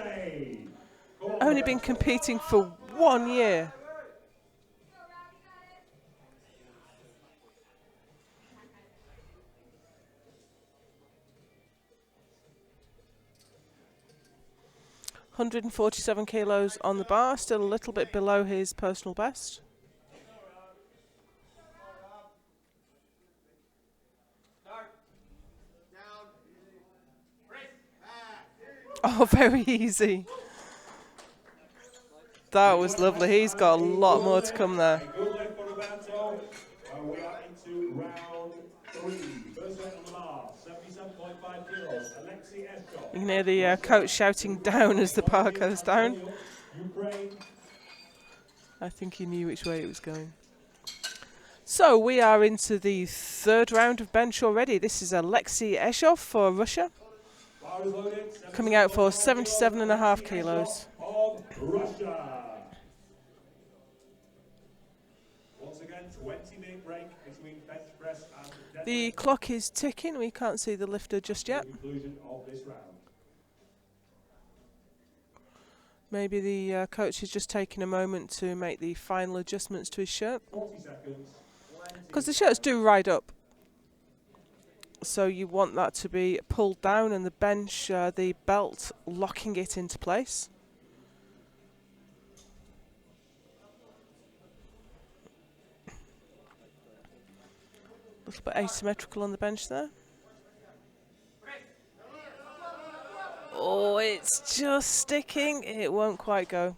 Only been competing for 1 year. $147 kilos on the bar, still a little bit below his personal best. Oh, very easy. That was lovely. He's got a lot more to come there. We are into round 3. First weight on the bar, 77.5 kilos. You can hear the coach shouting down as the bar goes down. I think he knew which way it was going. So we are into the third round of bench already. This is Alexei Eshov for Russia. Coming out for 77.5 kilos. Once again, 20-minute break between bench press and the clock is ticking. We can't see the lifter just yet. Maybe the coach is just taking a moment to make the final adjustments to his shirt. Because the shirts do ride up. So you want that to be pulled down and the bench, the belt, locking it into place. A little bit asymmetrical on the bench there. Oh, it's just sticking. It won't quite go.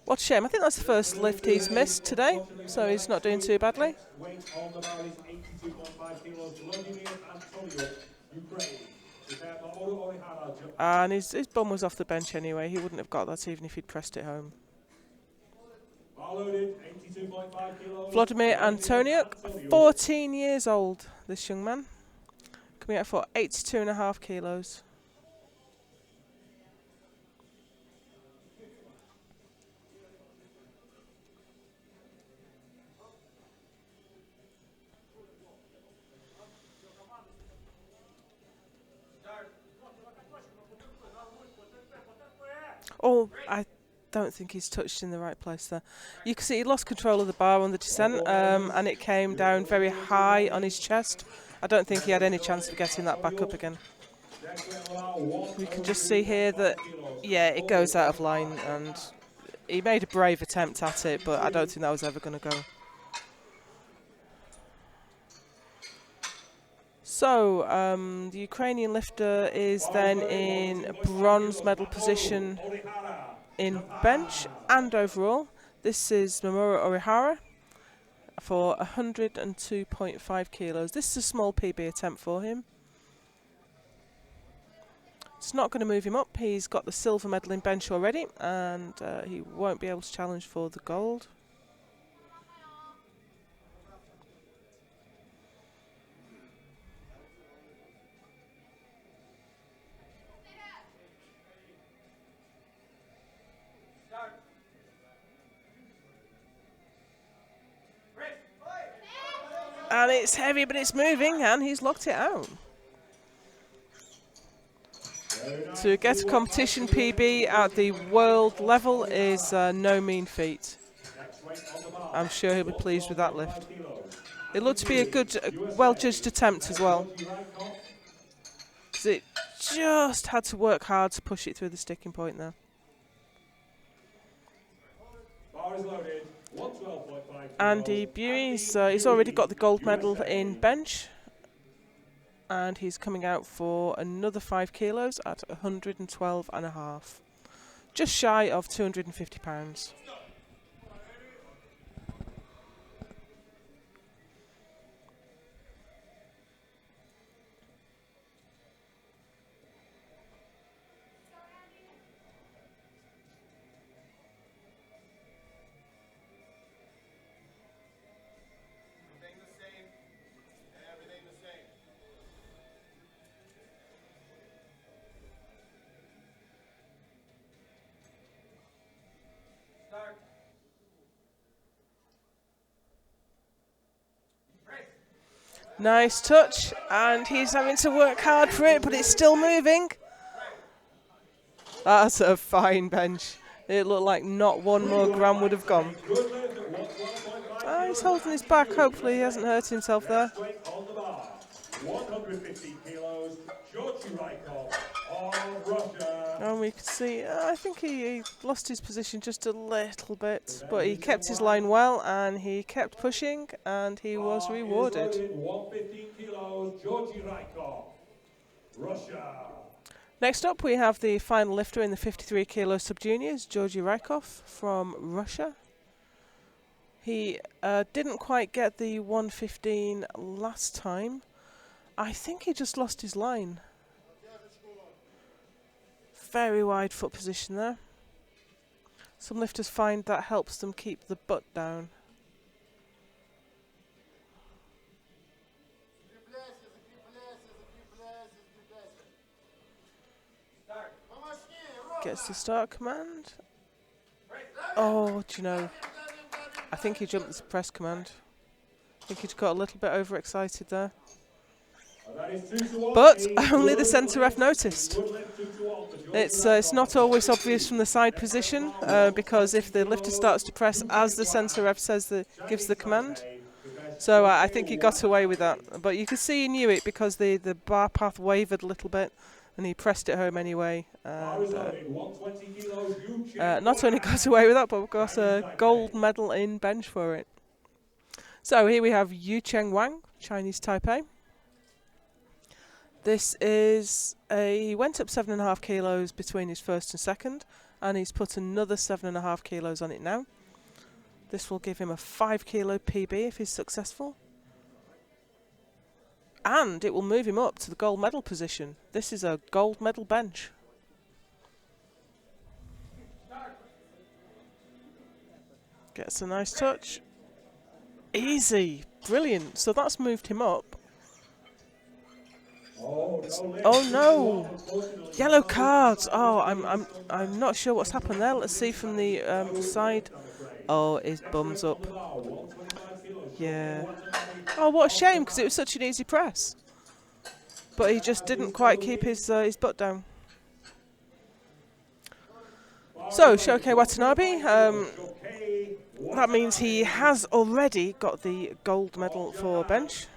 What a shame. I think that's the first lift he's missed today, so he's not doing too badly. Weight on the bar is 82.5 kilos. Vladimir Antoniuk, Ukraine. Prepared by Odo Orihara. And his bum was off the bench anyway. He wouldn't have got that even if he'd pressed it home. Bar loaded, 82.5 kilos. Vladimir Antoniuk, 14 years old, this young man. Coming out for 82.5 kilos. Oh, I don't think he's touched in the right place there. You can see he lost control of the bar on the descent, and it came down very high on his chest. I don't think he had any chance of getting that back up again. You can just see here that, yeah, it goes out of line, and he made a brave attempt at it, but I don't think that was ever going to go. So, the Ukrainian lifter is then in bronze medal position in bench and overall. This is Mamoru Orihara for 102.5 kilos. This is a small PB attempt for him. It's not going to move him up. He's got the silver medal in bench already, and he won't be able to challenge for the gold. And it's heavy, but it's moving, and he's locked it out. To get a competition PB at the world level is no mean feat. I'm sure he'll be pleased with that lift. It looked to be a good, well-judged attempt as well. Because it just had to work hard to push it through the sticking point there. Bar is loaded. Andy Buey, he's already got the gold medal in bench, and he's coming out for another 5 kilos at 112.5, just shy of 250 pounds. Nice touch, and he's having to work hard for it, but it's still moving. That's a fine bench. It looked like not one more gram would have gone. He's holding his back. Hopefully he hasn't hurt himself there. 150 kilos, Georgi Rykov of Russia. And we can see, I think he lost his position just a little bit, but he kept his line well, and he kept pushing, and he was rewarded. 115 kilos, Georgi Rykov, Russia. Next up, we have the final lifter in the 53 kilo sub-juniors, Georgi Rykov from Russia. He didn't quite get the 115 last time. I think he just lost his line. Very wide foot position there. Some lifters find that helps them keep the butt down. Gets the start command. Oh, do you know, I think he jumped the press command. I think he got a little bit overexcited there. But only the centre ref noticed. It's not always obvious from the side position, because if the lifter starts to press as the centre ref gives the command. So I think he got away with that. But you could see he knew it because the bar path wavered a little bit, and he pressed it home anyway. And, not only got away with that, but got a gold medal in bench for it. So here we have Yucheng Wang, Chinese Taipei. This is he went up 7.5 kilos between his first and second, and he's put another 7.5 kilos on it now. This will give him a 5 kilo PB if he's successful. And it will move him up to the gold medal position. This is a gold medal bench. Gets a nice touch. Easy. Brilliant. So that's moved him up. Oh no! Yellow cards. Oh, I'm not sure what's happened there. Let's see from the side. Oh, his bum's up. Yeah. Oh, what a shame, because it was such an easy press. But he just didn't quite keep his butt down. So, Shohei Watanabe, that means he has already got the gold medal for bench.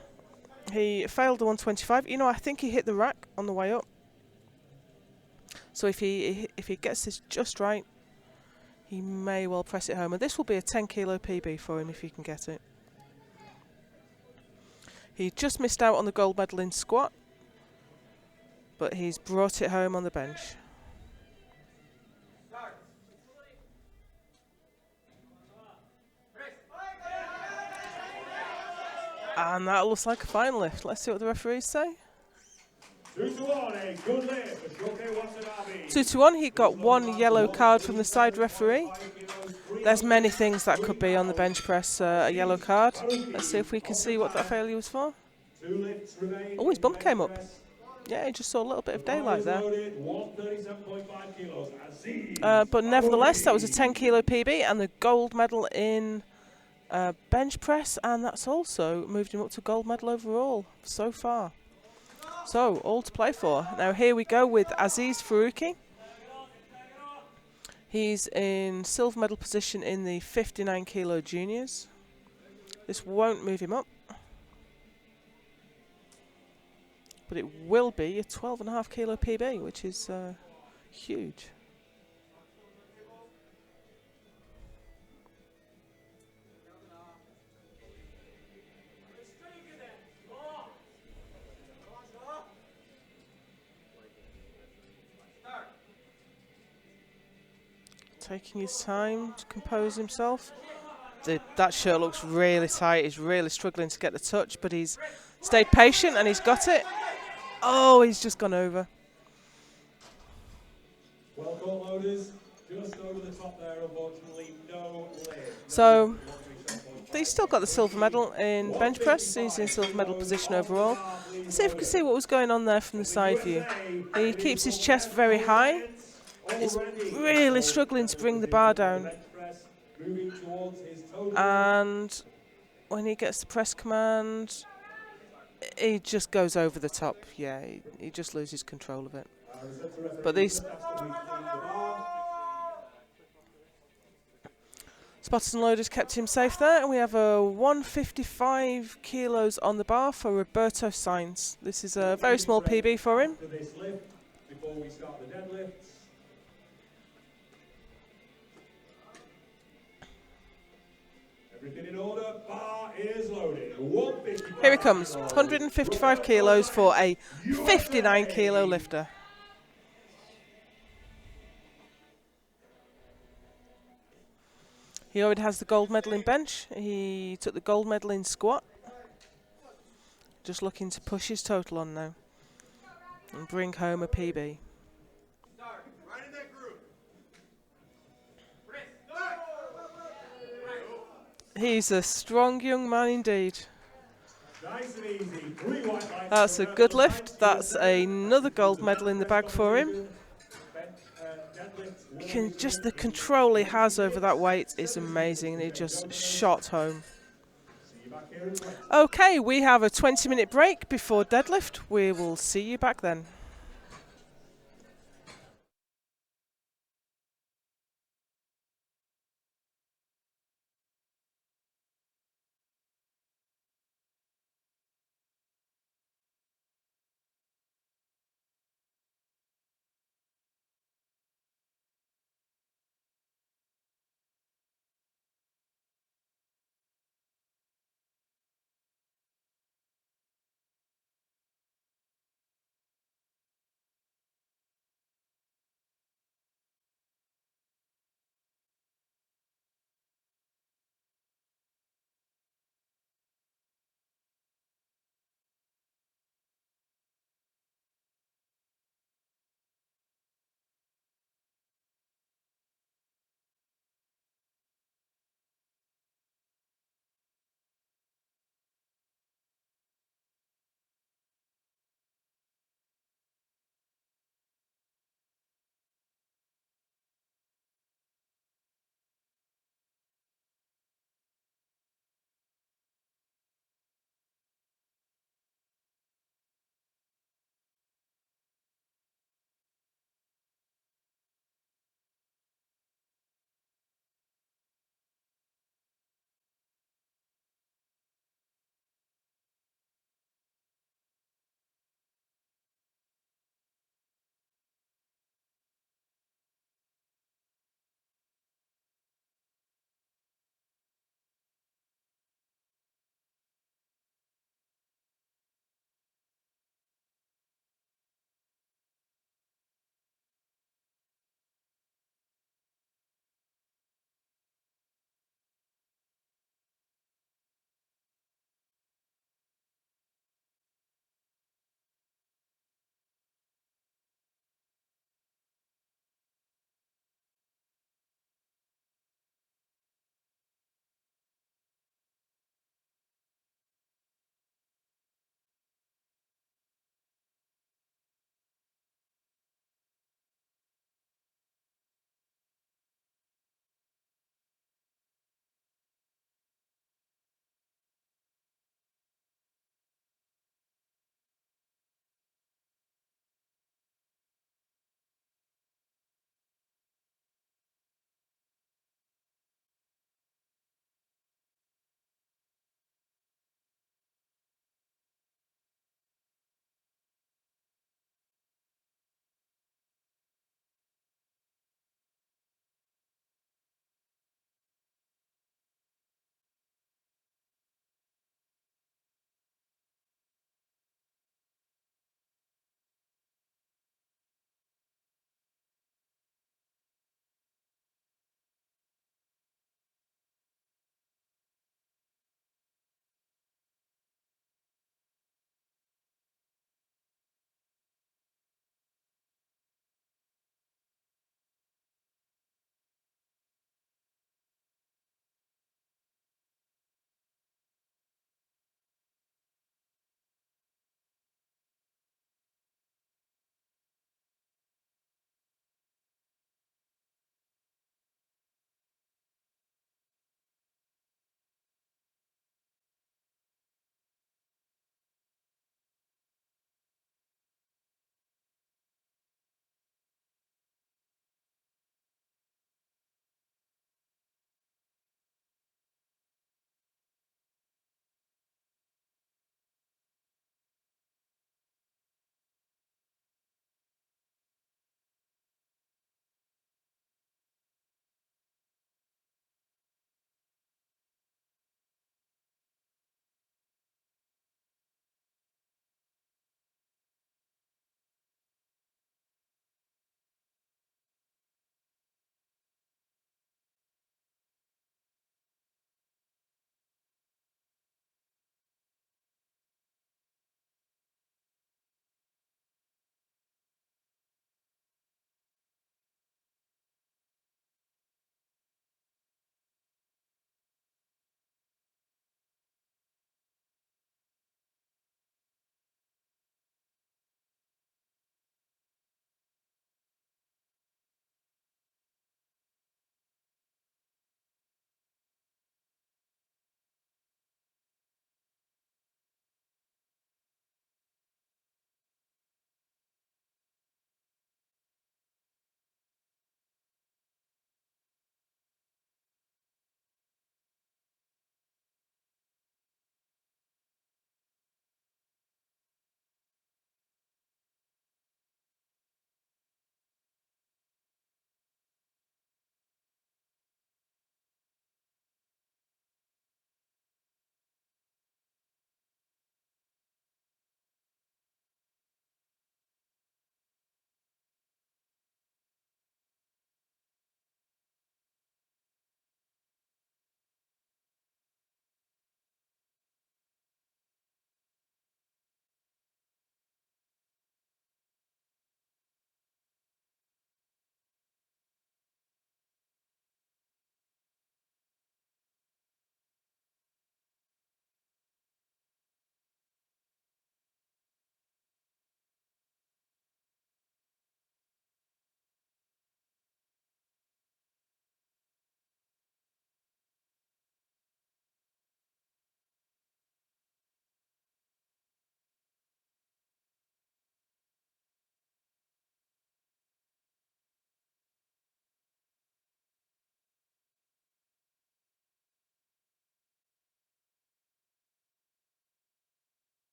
He failed the 125. You know, I think he hit the rack on the way up. So if he gets this just right, he may well press it home. And this will be a 10 kilo PB for him if he can get it. He just missed out on the gold medal in squat, but he's brought it home on the bench. And that looks like a fine lift. Let's see what the referees say. 2-1, a good lift for Shohei Watanabe. 2-1, he got one yellow card from the side referee. There's many things that could be on the bench press, a yellow card. Let's see if we can see what that failure was for. Oh, his bump came up. Yeah, he just saw a little bit of daylight there. But nevertheless, that was a 10 kilo PB and the gold medal in bench press, and that's also moved him up to gold medal overall so far. So, all to play for. Now here we go with Aziz Faruqi. He's in silver medal position in the 59 kilo juniors. This won't move him up, but it will be a 12.5 kilo PB, which is huge. Taking his time to compose himself. That shirt looks really tight. He's really struggling to get the touch, but he's stayed patient and he's got it. Oh, he's just gone over. Well caught, loaders. Just over the top there, unfortunately, no lift. So, he's still got the silver medal in bench press. He's in silver medal position overall. Let's see if we can see what was going on there from the side view. He keeps his chest very high. He's really struggling to bring the bar down. And when he gets the press command, he just goes over the top. Yeah, he just loses control of it. But these spotters and loaders kept him safe there, and we have a 155 kilos on the bar for Roberto Sainz. This is a very small PB for him. Before we start the deadlifts. Everything in order, bar is loaded. Here he comes, 155 kilos for a 59 kilo lifter. He already has the gold medal in bench. He took the gold medal in squat. Just looking to push his total on now and bring home a PB. He's a strong young man indeed. Nice and easy. 3 white lights. That's a good lift. That's another gold medal in the bag for him. You can just, the control he has over that weight is amazing, and he just shot home. Okay, we have a 20-minute break before deadlift. We will see you back then.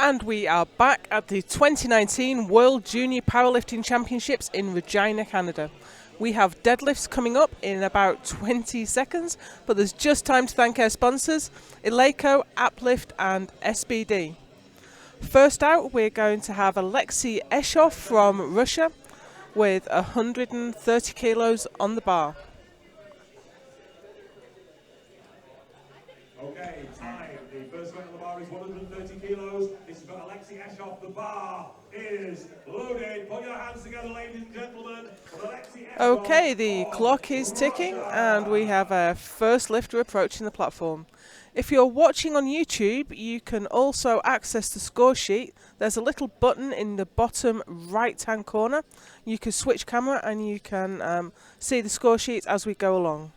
And we are back at the 2019 World Junior Powerlifting Championships in Regina, Canada. We have deadlifts coming up in about 20 seconds, but there's just time to thank our sponsors, Eleiko, Uplift and SBD. First out, we're going to have Alexei Eshov from Russia with 130 kilos on the bar. Okay, time. The first weight on the bar is 130 kilos. This is for Alexei Eshov. The bar is loaded. Put your hands together, ladies and gentlemen. Okay, the clock is ticking and we have our first lifter approaching the platform. If you're watching on YouTube, you can also access the score sheet. There's a little button in the bottom right-hand corner. You can switch camera and you can see the score sheet as we go along.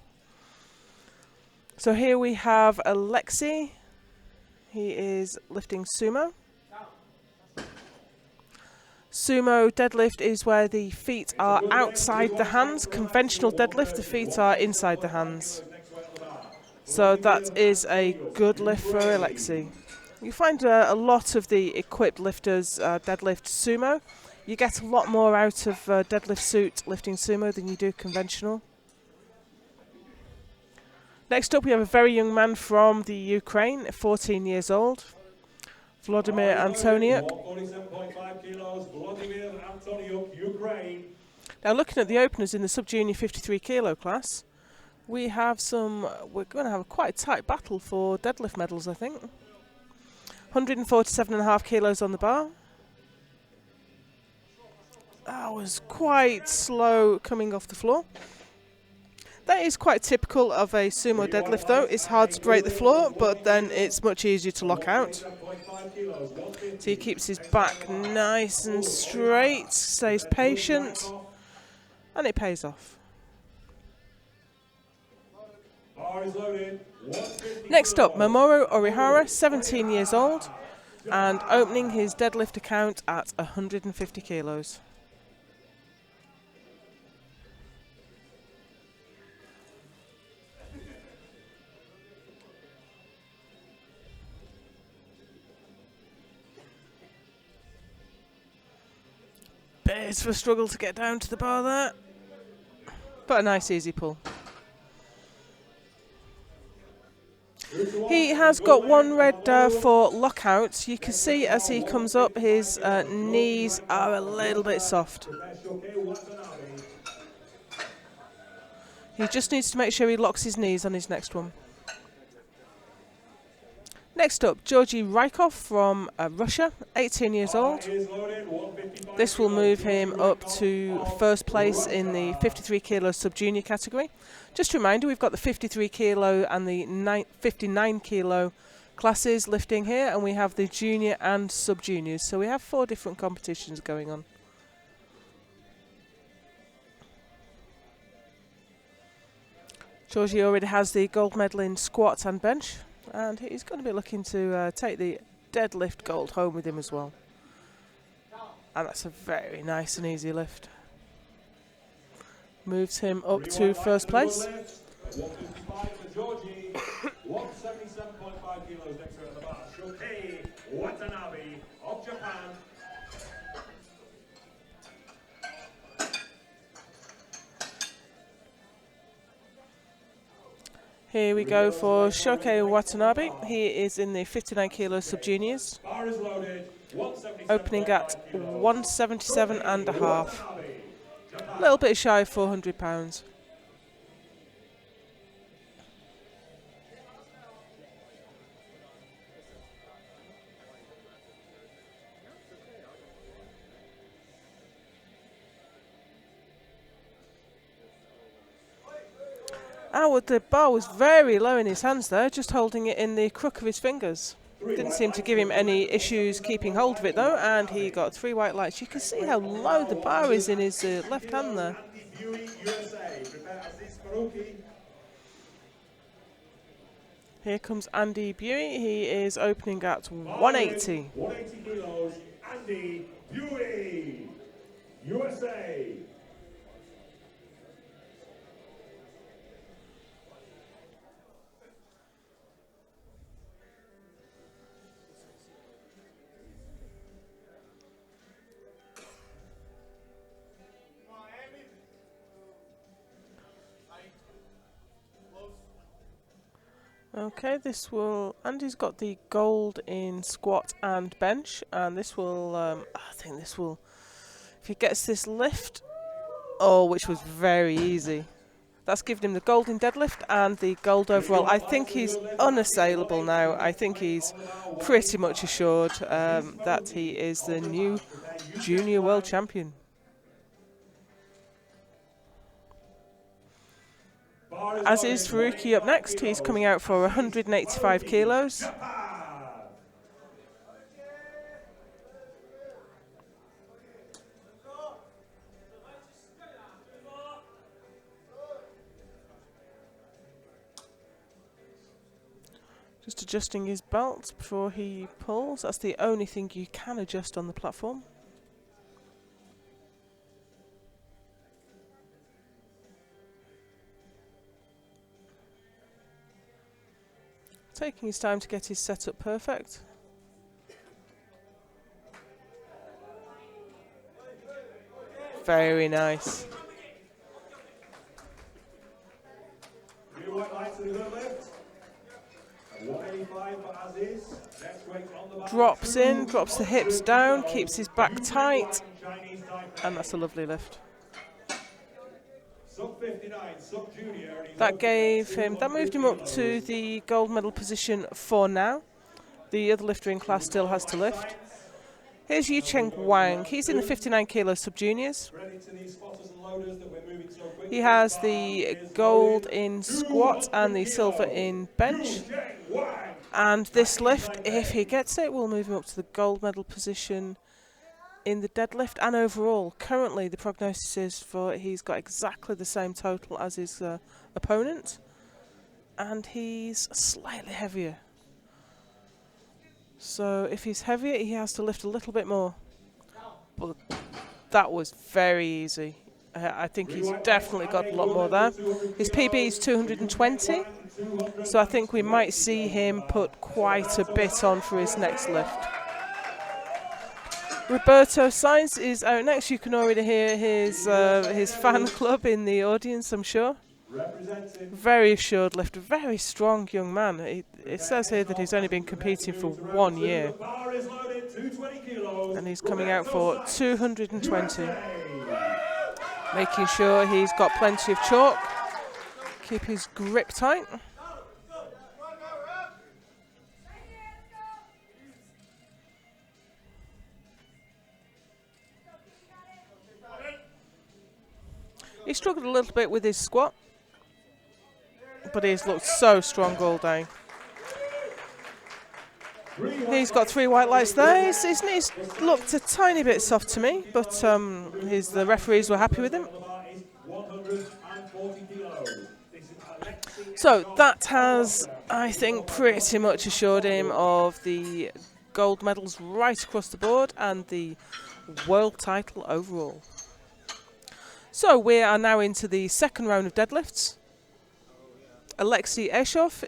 So here we have Alexei. He is lifting sumo. Sumo deadlift is where the feet are outside the hands. Conventional deadlift, the feet are inside the hands. So that is a good lift for Alexei. You find a lot of the equipped lifters deadlift sumo. You get a lot more out of deadlift suit lifting sumo than you do conventional. Next up we have a very young man from the Ukraine, 14 years old, Vladimir Antoniuk. Now looking at the openers in the sub-junior 53 kilo class, we're going to have a quite tight battle for deadlift medals, I think. 147.5 kilos on the bar. That was quite slow coming off the floor. That is quite typical of a sumo deadlift though. It's hard to break the floor, but then it's much easier to lock out. So he keeps his back nice and straight, stays patient, and it pays off. Next up, Mamoru Orihara, 17 years old, and opening his deadlift account at 150 kilos. Bit of a struggle to get down to the bar there, but a nice easy pull. He has got one red for lockouts. You can see as he comes up, his knees are a little bit soft. He just needs to make sure he locks his knees on his next one. Next up, Georgy Rykov from Russia, 18 years old. This will move him up to first place in the 53 kilo sub-junior category. Just a reminder, we've got the 53 kilo and the 59 kilo classes lifting here, and we have the junior and sub-juniors. So we have 4 different competitions going on. Georgie already has the gold medal in squat and bench, and he's going to be looking to take the deadlift gold home with him as well. And that's a very nice and easy lift. Moves him up to first place. 155 for Georgie, 177.5 kilos next to the bar. Shokei Watanabe of Japan. Here we go for Shokei Watanabe. He is in the 59 kilo sub-juniors, opening at 177.5. A little bit shy of 400 pounds. The bar was very low in his hands there, just holding it in the crook of his fingers. Didn't seem to give him any issues keeping hold of it though, and he got 3 white lights. You can see how low the bar is in his left hand there. Here comes Andy Buey. He is opening at 180. 180 kilos, Andy Buey, USA. Okay, this will, Andy's got the gold in squat and bench, and this will, I think this will, if he gets this lift, oh, which was very easy. That's given him the gold in deadlift and the gold overall. I think he's unassailable now. I think he's pretty much assured that he is the new junior world champion. As is Faruqi up next. He's coming out for 185 kilos. Just adjusting his belt before he pulls. That's the only thing you can adjust on the platform. Taking his time to get his setup perfect. Very nice. Drops in, drops the hips down, keeps his back tight, and that's a lovely lift. That gave him, that moved him up to the gold medal position for now. The other lifter in class still has to lift. Here's Yucheng Wang. He's in the 59 kilo sub-juniors. He has the gold in squat and the silver in bench. And this lift, if he gets it, will move him up to the gold medal position in the deadlift and overall. Currently, the prognosis is for he's got exactly the same total as his opponent, and he's slightly heavier. So if he's heavier, he has to lift a little bit more. But that was very easy. I think he's definitely got a lot more there. His PB is 220, so I think we might see him put quite a bit on for his next lift. Roberto Sainz is out next. You can already hear his fan club in the audience, I'm sure. Very assured lifter, very strong young man. It says here that he's only been competing for 1 year. And he's coming out for 220. Making sure he's got plenty of chalk. Keep his grip tight. He struggled a little bit with his squat, but he's looked so strong all day. He's got 3 white lights there. His knees looked a tiny bit soft to me, but the referees were happy with him. So that has, I think, pretty much assured him of the gold medals right across the board and the world title overall. So we are now into the second round of deadlifts. Alexei Eshov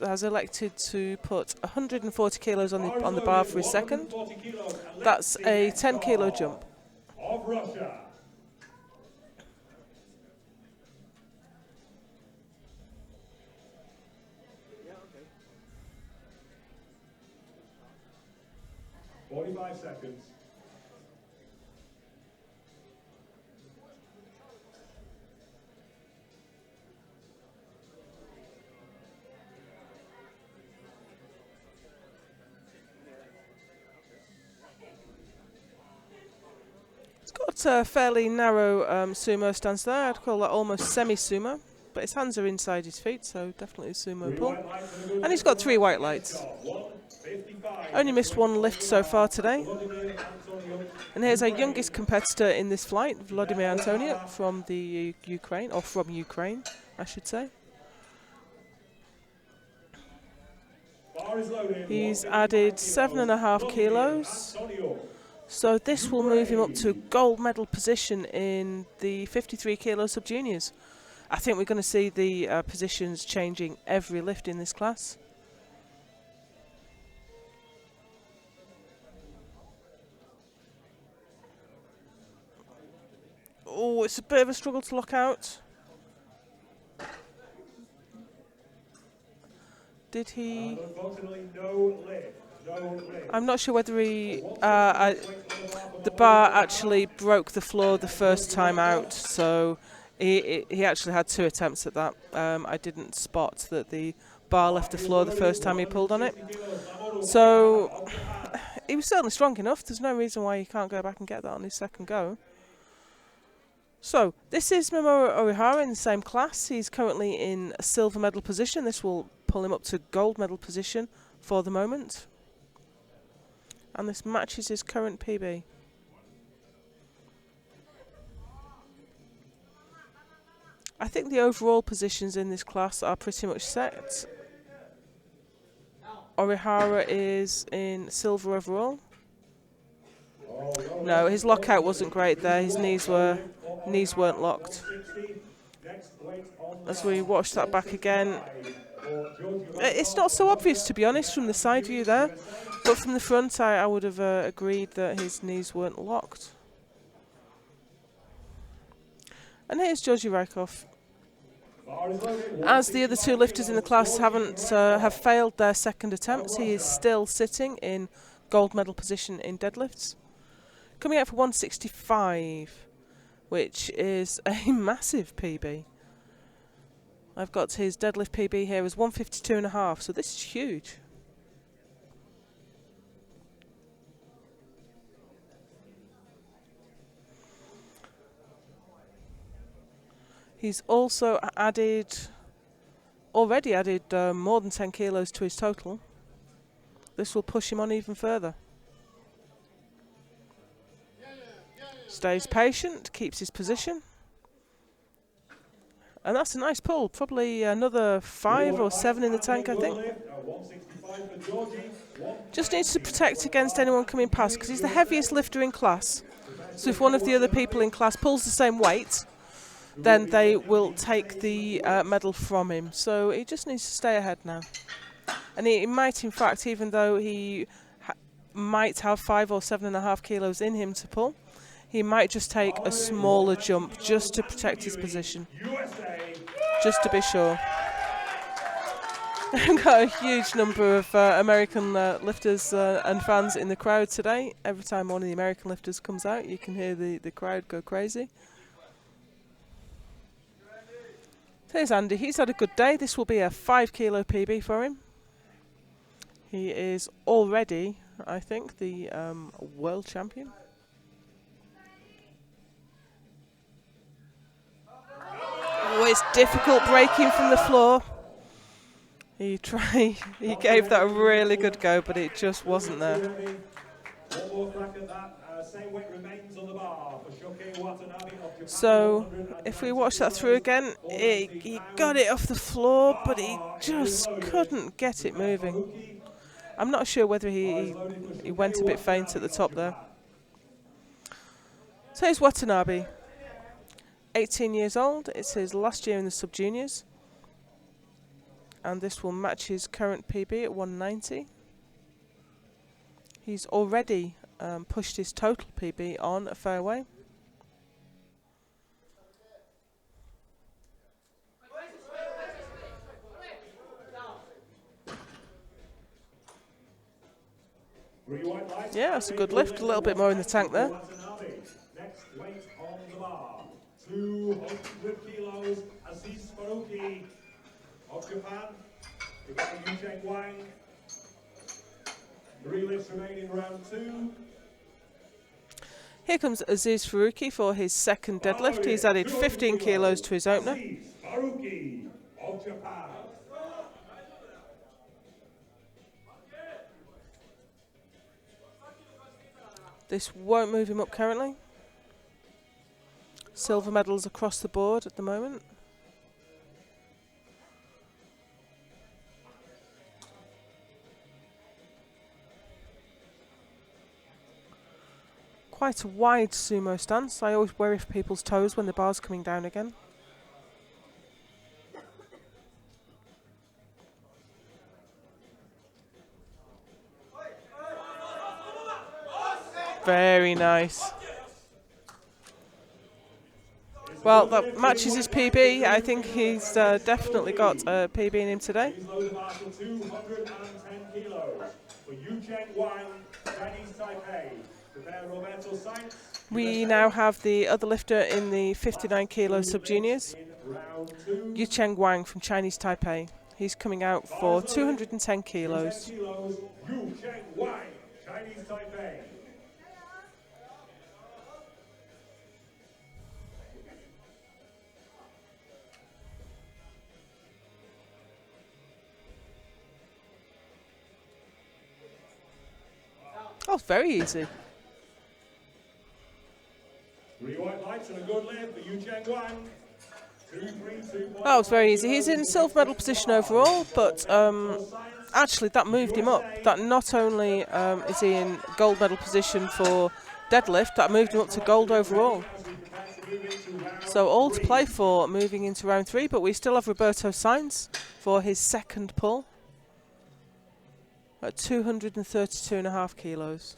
has elected to put 140 kilos on the bar for his second. That's a 10 kilo jump. Of Russia. Yeah, okay. 45 seconds. Got a fairly narrow sumo stance there. I'd call that almost semi-sumo, but his hands are inside his feet, so definitely a sumo pull. And he's got 3 white lights. Only missed 1 lift so far today. And here's our youngest competitor in this flight, Vladimir Antonio from the Ukraine, or from Ukraine, I should say. He's added 7.5 kilos. So this will move him up to a gold medal position in the 53 kilo sub-juniors. I think we're going to see the positions changing every lift in this class. Oh, it's a bit of a struggle to lock out. Did he? Unfortunately, no lift. No lift. I'm not sure whether he. The bar actually broke the floor the first time out, so he actually had 2 attempts at that. I didn't spot that the bar left the floor the first time he pulled on it. So he was certainly strong enough. There's no reason why he can't go back and get that on his second go. So this is Mamoru Orihara in the same class. He's currently in a silver medal position. This will pull him up to gold medal position for the moment. And this matches his current PB. I think the overall positions in this class are pretty much set. Orihara is in silver overall. No, his lockout wasn't great there. His knees weren't locked. As we watch that back again, it's not so obvious, to be honest, from the side view there, but from the front I would have agreed that his knees weren't locked. And here's Georgi Rykov. As the other 2 lifters in the class have failed their second attempts, he is still sitting in gold medal position in deadlifts. Coming out for 165, which is a massive PB. I've got his deadlift PB here as 152.5, so this is huge. He's also already added more than 10 kilos to his total. This will push him on even further. Stays patient, keeps his position. And that's a nice pull. Probably another 5 or 7 in the tank, I think. Just needs to protect against anyone coming past, because he's the heaviest lifter in class. So if one of the other people in class pulls the same weight, then they will take the medal from him. So he just needs to stay ahead now. And he might, in fact, even though he might have 5 or 7.5 kilos in him to pull, he might just take a smaller jump just to protect his position, just to be sure. I've got a huge number of American lifters and fans in the crowd today. Every time one of the American lifters comes out, you can hear the crowd go crazy. There's Andy. He's had a good day. This will be a 5 kilo PB for him. He is already, I think, the world champion. Oh, it's difficult breaking from the floor. He gave that a really good go, but it just wasn't there. So, if we watch that through again, he got it off the floor, but he just couldn't get it moving. I'm not sure whether he went a bit faint at the top there. So here's Watanabe. 18 years old. It's his last year in the sub-juniors. And this will match his current PB at 190. He's already pushed his total PB on a fairway. Yeah, that's a good lift. A little bit more in the tank there. Next weight on the bar, 200 kilos, Aziz Faruqi of Japan. We've got Yucheng Wang. 3 lifts remaining, round 2. Here comes Aziz Faruqi for his second deadlift. He's added 15 kilos to his opener. Aziz Faruqi of Japan. This won't move him up currently. Silver medals across the board at the moment. Quite a wide sumo stance. I always worry for people's toes when the bar's coming down again. Very nice. Well, that matches his PB. I think he's definitely got a PB in him today. He's loaded master 210 kilos for Yu Cheng Wang, Chinese Taipei. Prepare Roberto Sainz. We now have the other lifter in the 59 kilo sub-juniors, Yu Cheng Wang from Chinese Taipei. He's coming out for 210 kilos. Yu Cheng Wang, Chinese Taipei. Oh, it's very easy. 3 white lights and a good lift for Yu Cheng Wang. 2, 3, 2, 1. Oh, it's very easy. He's in silver medal position overall, but actually that moved him up. That not only is he in gold medal position for deadlift, that moved him up to gold overall. So all to play for moving into round 3, but we still have Roberto Sainz for his second pull at 232.5 kilos.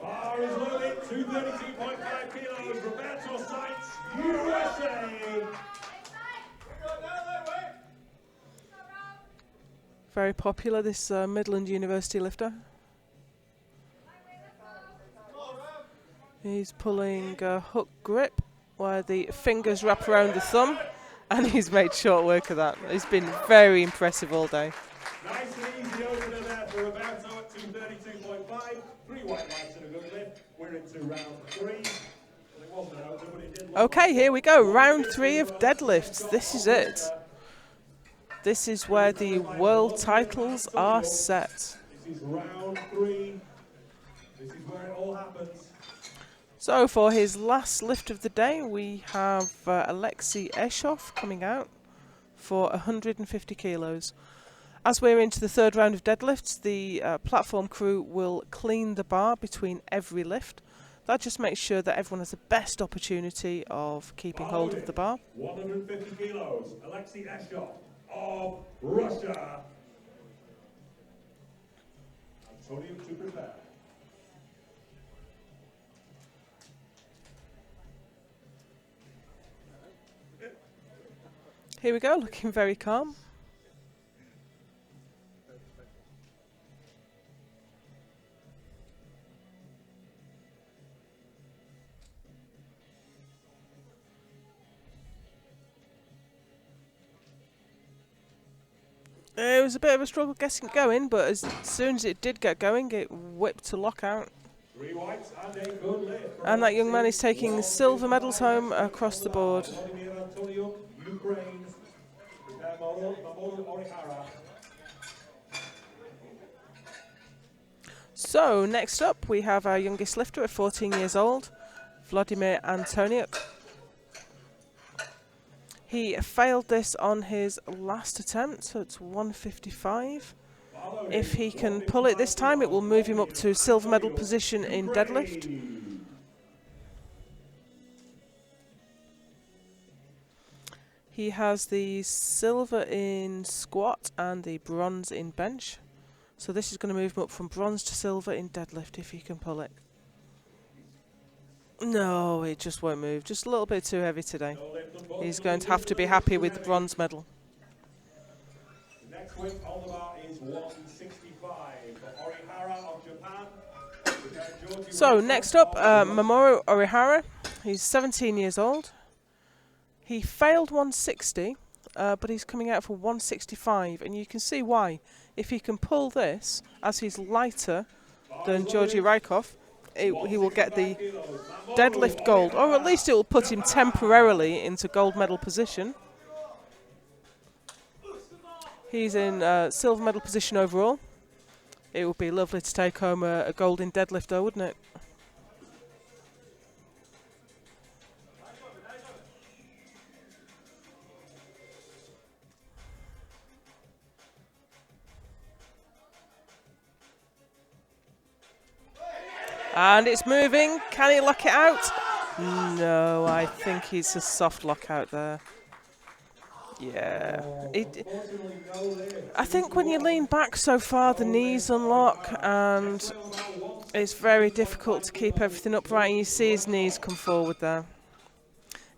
Bar is loaded, 232.5 kilos. Roberto Sainz, USA. Very popular, this Midland University lifter. He's pulling a hook grip where the fingers wrap around the thumb, and he's made short work of that. He's been very impressive all day. Nice and easy opener there for Roberto at 232.5. 3 white lights and a good lift. We're into round 3. It wasn't an opener, but it did look Okay, here we go. Round 3 of deadlifts. This is it. This is where the world titles are set. This is round 3. This is where it all happens. So for his last lift of the day, we have Alexei Eshov coming out for 150 kilos. As we're into the third round of deadlifts, the platform crew will clean the bar between every lift. That just makes sure that everyone has the best opportunity of keeping hold of the bar. 150 kilos, Alexei Eshov of Russia. Antonio to prepare. Here we go, looking very calm. It was a bit of a struggle getting it going, but as soon as it did get going, it whipped to lockout. 3 whites and a good lift. And that young man is taking silver medals home across the board. Vladimir Antonio, Ukraine. Prepare Mamoru Orihara. So next up we have our youngest lifter at 14 years old, Vladimir Antoniuk. He failed this on his last attempt, so it's 155. If he can pull it this time, it will move him up to silver medal position in deadlift. He has the silver in squat and the bronze in bench. So this is going to move him up from bronze to silver in deadlift if he can pull it. No, it just won't move. Just a little bit too heavy today. He's going to have to be happy with the bronze medal. The next weight on the bar is 165 for Orihara of Japan. So next up, Mamoru Orihara. He's 17 years old. He failed 160, but he's coming out for 165, and you can see why. If he can pull this, as he's lighter than Georgi Rykov, he will get the deadlift gold, or at least it will put him temporarily into gold medal position. He's in silver medal position overall. It would be lovely to take home a gold in deadlift though, wouldn't it? And it's moving. Can he lock it out? No, I think he's a soft lockout there. Yeah. I think when you lean back so far, the knees unlock, and it's very difficult to keep everything upright. And you see his knees come forward there.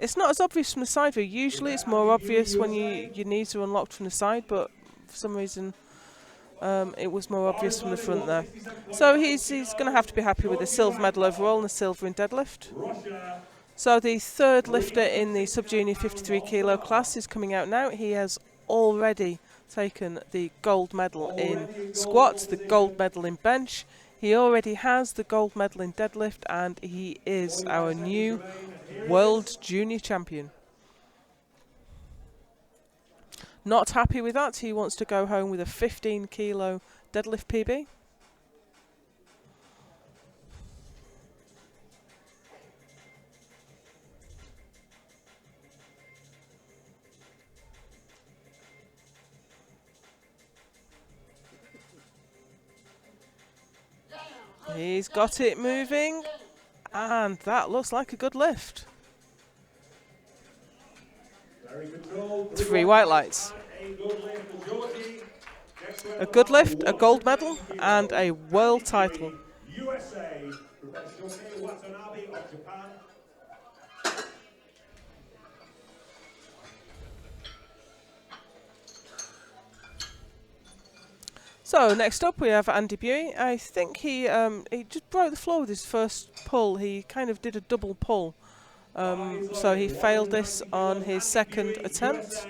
It's not as obvious from the side view. Usually it's more obvious when your knees are unlocked from the side, but for some reason it was more obvious from the front there. So he's going to have to be happy with a silver medal overall and a silver in deadlift. So the third lifter in the sub-junior 53 kilo class is coming out now. He has already taken the gold medal in squats, the gold medal in bench. He already has the gold medal in deadlift, and he is our new world junior champion. Not happy with that, he wants to go home with a 15 kilo deadlift PB. He's got it moving, and that looks like a good lift. 3 white lights. A good lift, a gold medal, and a world title. So next up we have Andy Buey. I think he just broke the floor with his first pull. He kind of did a double pull. So he failed this on his second attempt.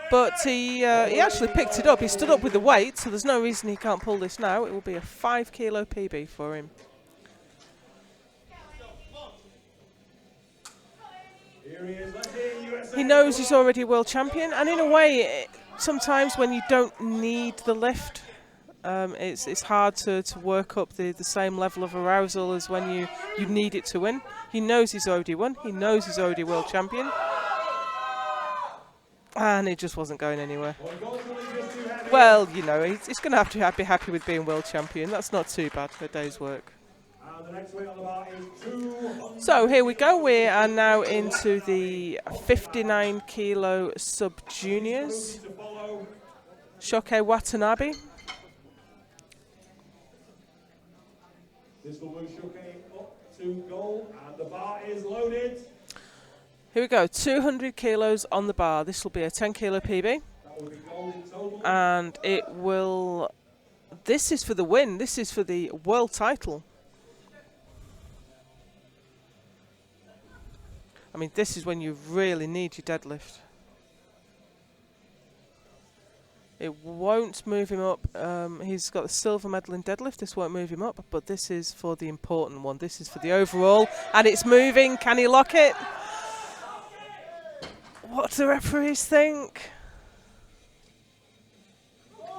But he actually picked it up. He stood up with the weight, so there's no reason he can't pull this now. It will be a 5 kilo PB for him. He knows he's already world champion, and in a way, sometimes when you don't need the lift, it's hard to work up the same level of arousal as when you need it to win. He knows he's already won. He knows he's already world champion. And it just wasn't going anywhere. Well, you know, he's going to have to be happy with being world champion. That's not too bad for a day's work. So here we go. We are now into the 59 kilo sub-juniors. Shohei Watanabe. This will move Shohei up to goal, and the bar is loaded. Here we go, 200 kilos on the bar. This will be a 10 kilo PB. That will be gold in total. And it will... This is for the win. This is for the world title. I mean, this is when you really need your deadlift. It won't move him up. He's got the silver medal in deadlift. This won't move him up, but this is for the important one. This is for the overall, and it's moving. Can he lock it? What do the referees think?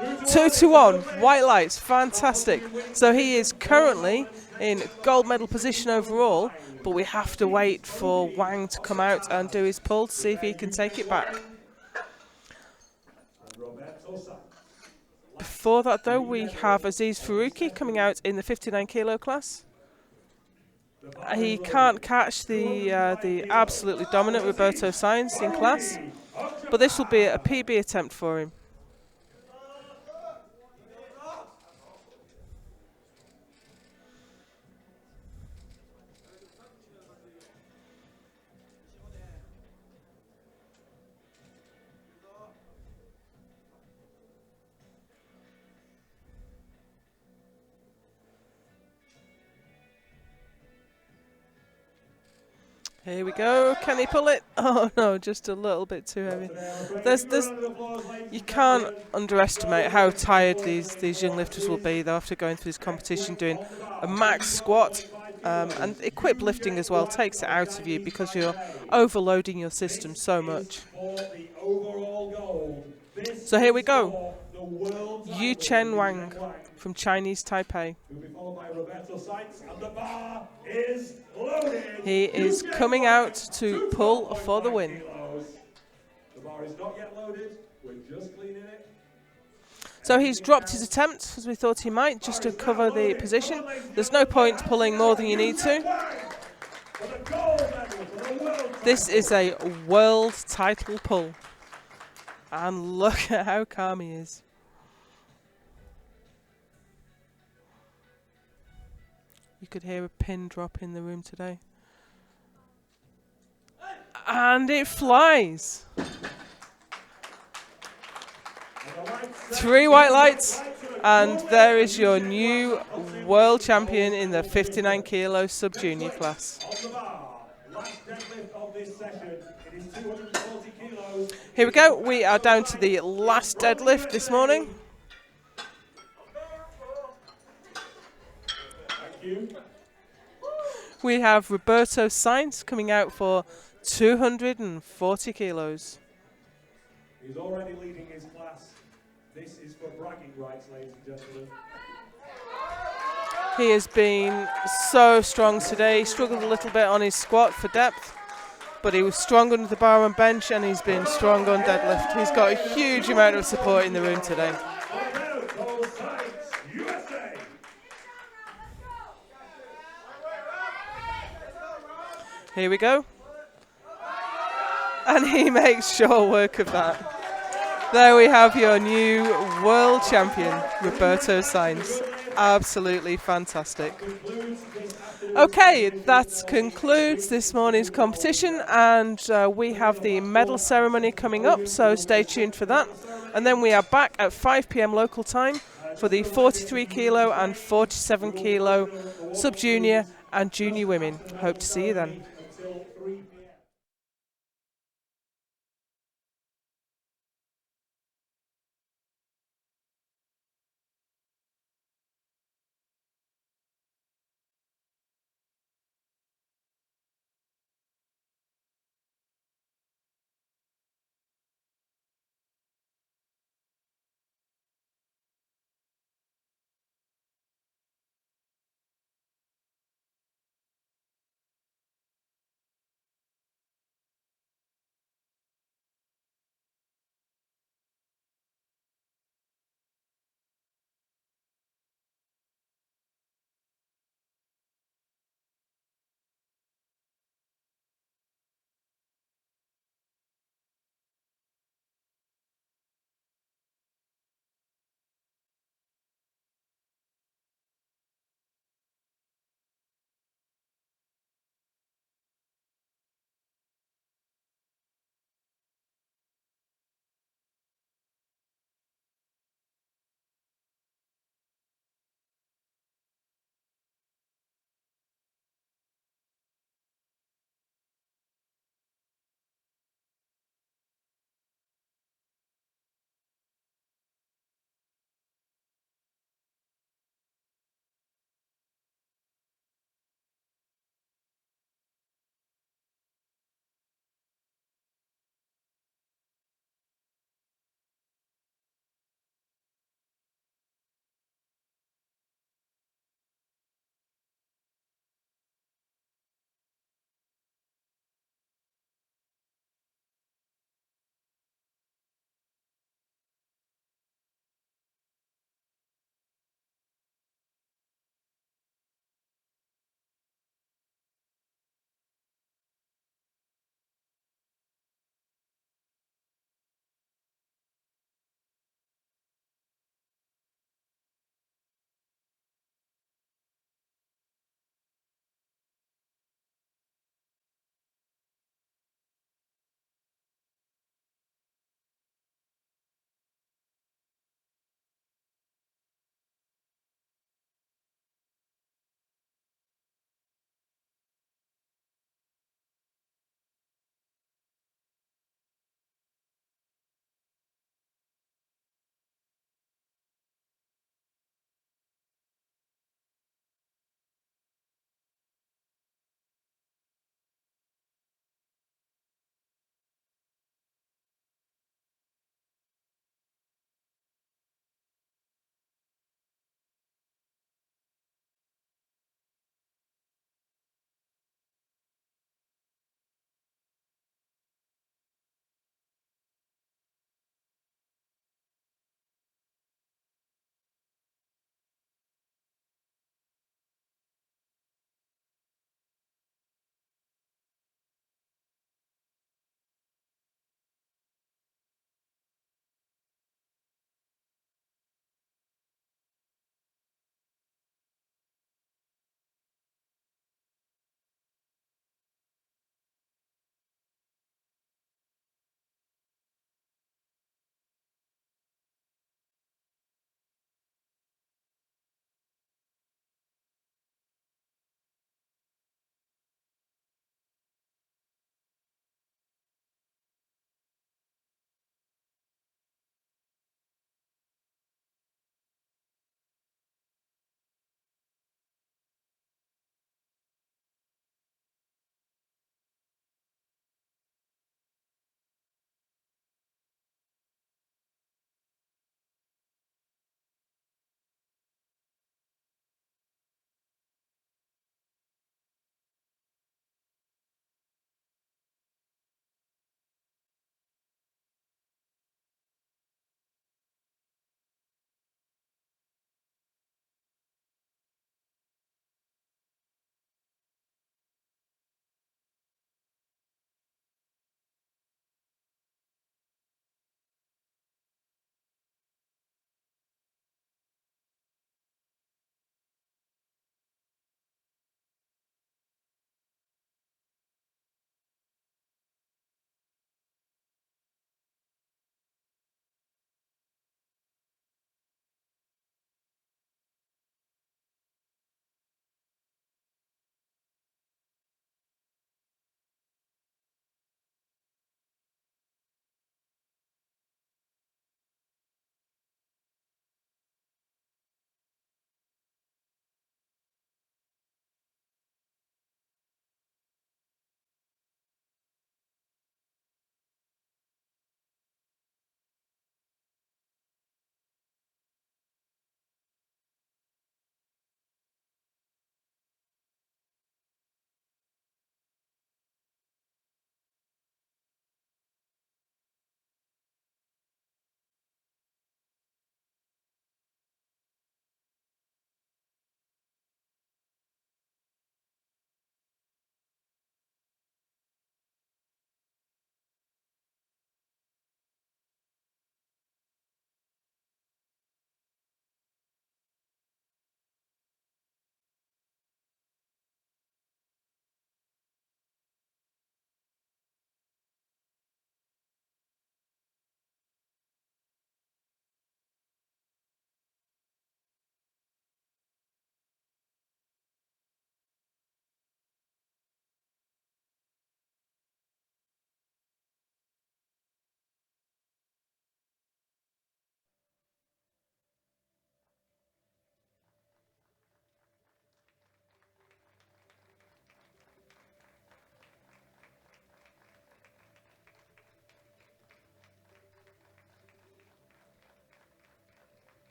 2-1, white lights, fantastic. So he is currently in gold medal position overall, but we have to wait for Wang to come out and do his pull to see if he can take it back. Before that though, we have Aziz Faruqi coming out in the 59 kilo class. He can't catch the absolutely dominant Roberto Sainz in class, but this will be a PB attempt for him. Here we go. Can he pull it? Oh no, just a little bit too heavy. You can't underestimate how tired these young lifters will be. They'll have to go into this competition doing a max squat, and equip lifting as well takes it out of you because you're overloading your system so much. So here we go. Yu Chen Wang from Chinese Taipei. He is coming out to pull for the win. So he's dropped his attempt, as we thought he might, just to cover the position. There's no point pulling more than you need to. This is a world title pull. And look at how calm he is. You could hear a pin drop in the room today. And it flies. 3 white lights, and there is your new world champion in the 59 kilo sub junior class. Here we go, we are down to the last deadlift this morning. We have Roberto Sainz coming out for 240 kilos. He's already leading his class. This is for bragging rights, ladies and gentlemen. He has been so strong today. He struggled a little bit on his squat for depth, but he was strong under the bar and bench, and he's been strong on deadlift. He's got a huge amount of support in the room today. Roberto Sainz, USA. Here we go. And he makes sure work of that. There we have your new world champion, Roberto Sainz. Absolutely fantastic. Okay, that concludes this morning's competition, and we have the medal ceremony coming up, so stay tuned for that. And then we are back at 5 p.m. local time for the 43 kilo and 47 kilo sub-junior and junior women. Hope to see you then.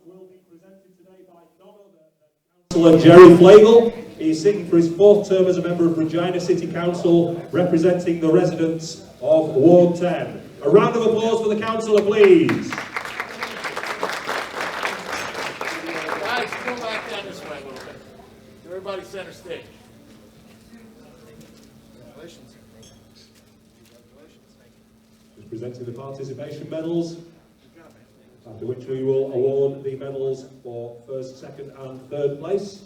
will be presented today by none other than Councillor Jerry Flagel. He's sitting for his 4th term as a member of Regina City Council, representing the residents of Ward 10. A round of applause for the councillor, please. Guys, come back down this way a little bit. Everybody center stage. Congratulations. Just presenting the participation medals, after which we will award the medals for 1st, 2nd and 3rd place.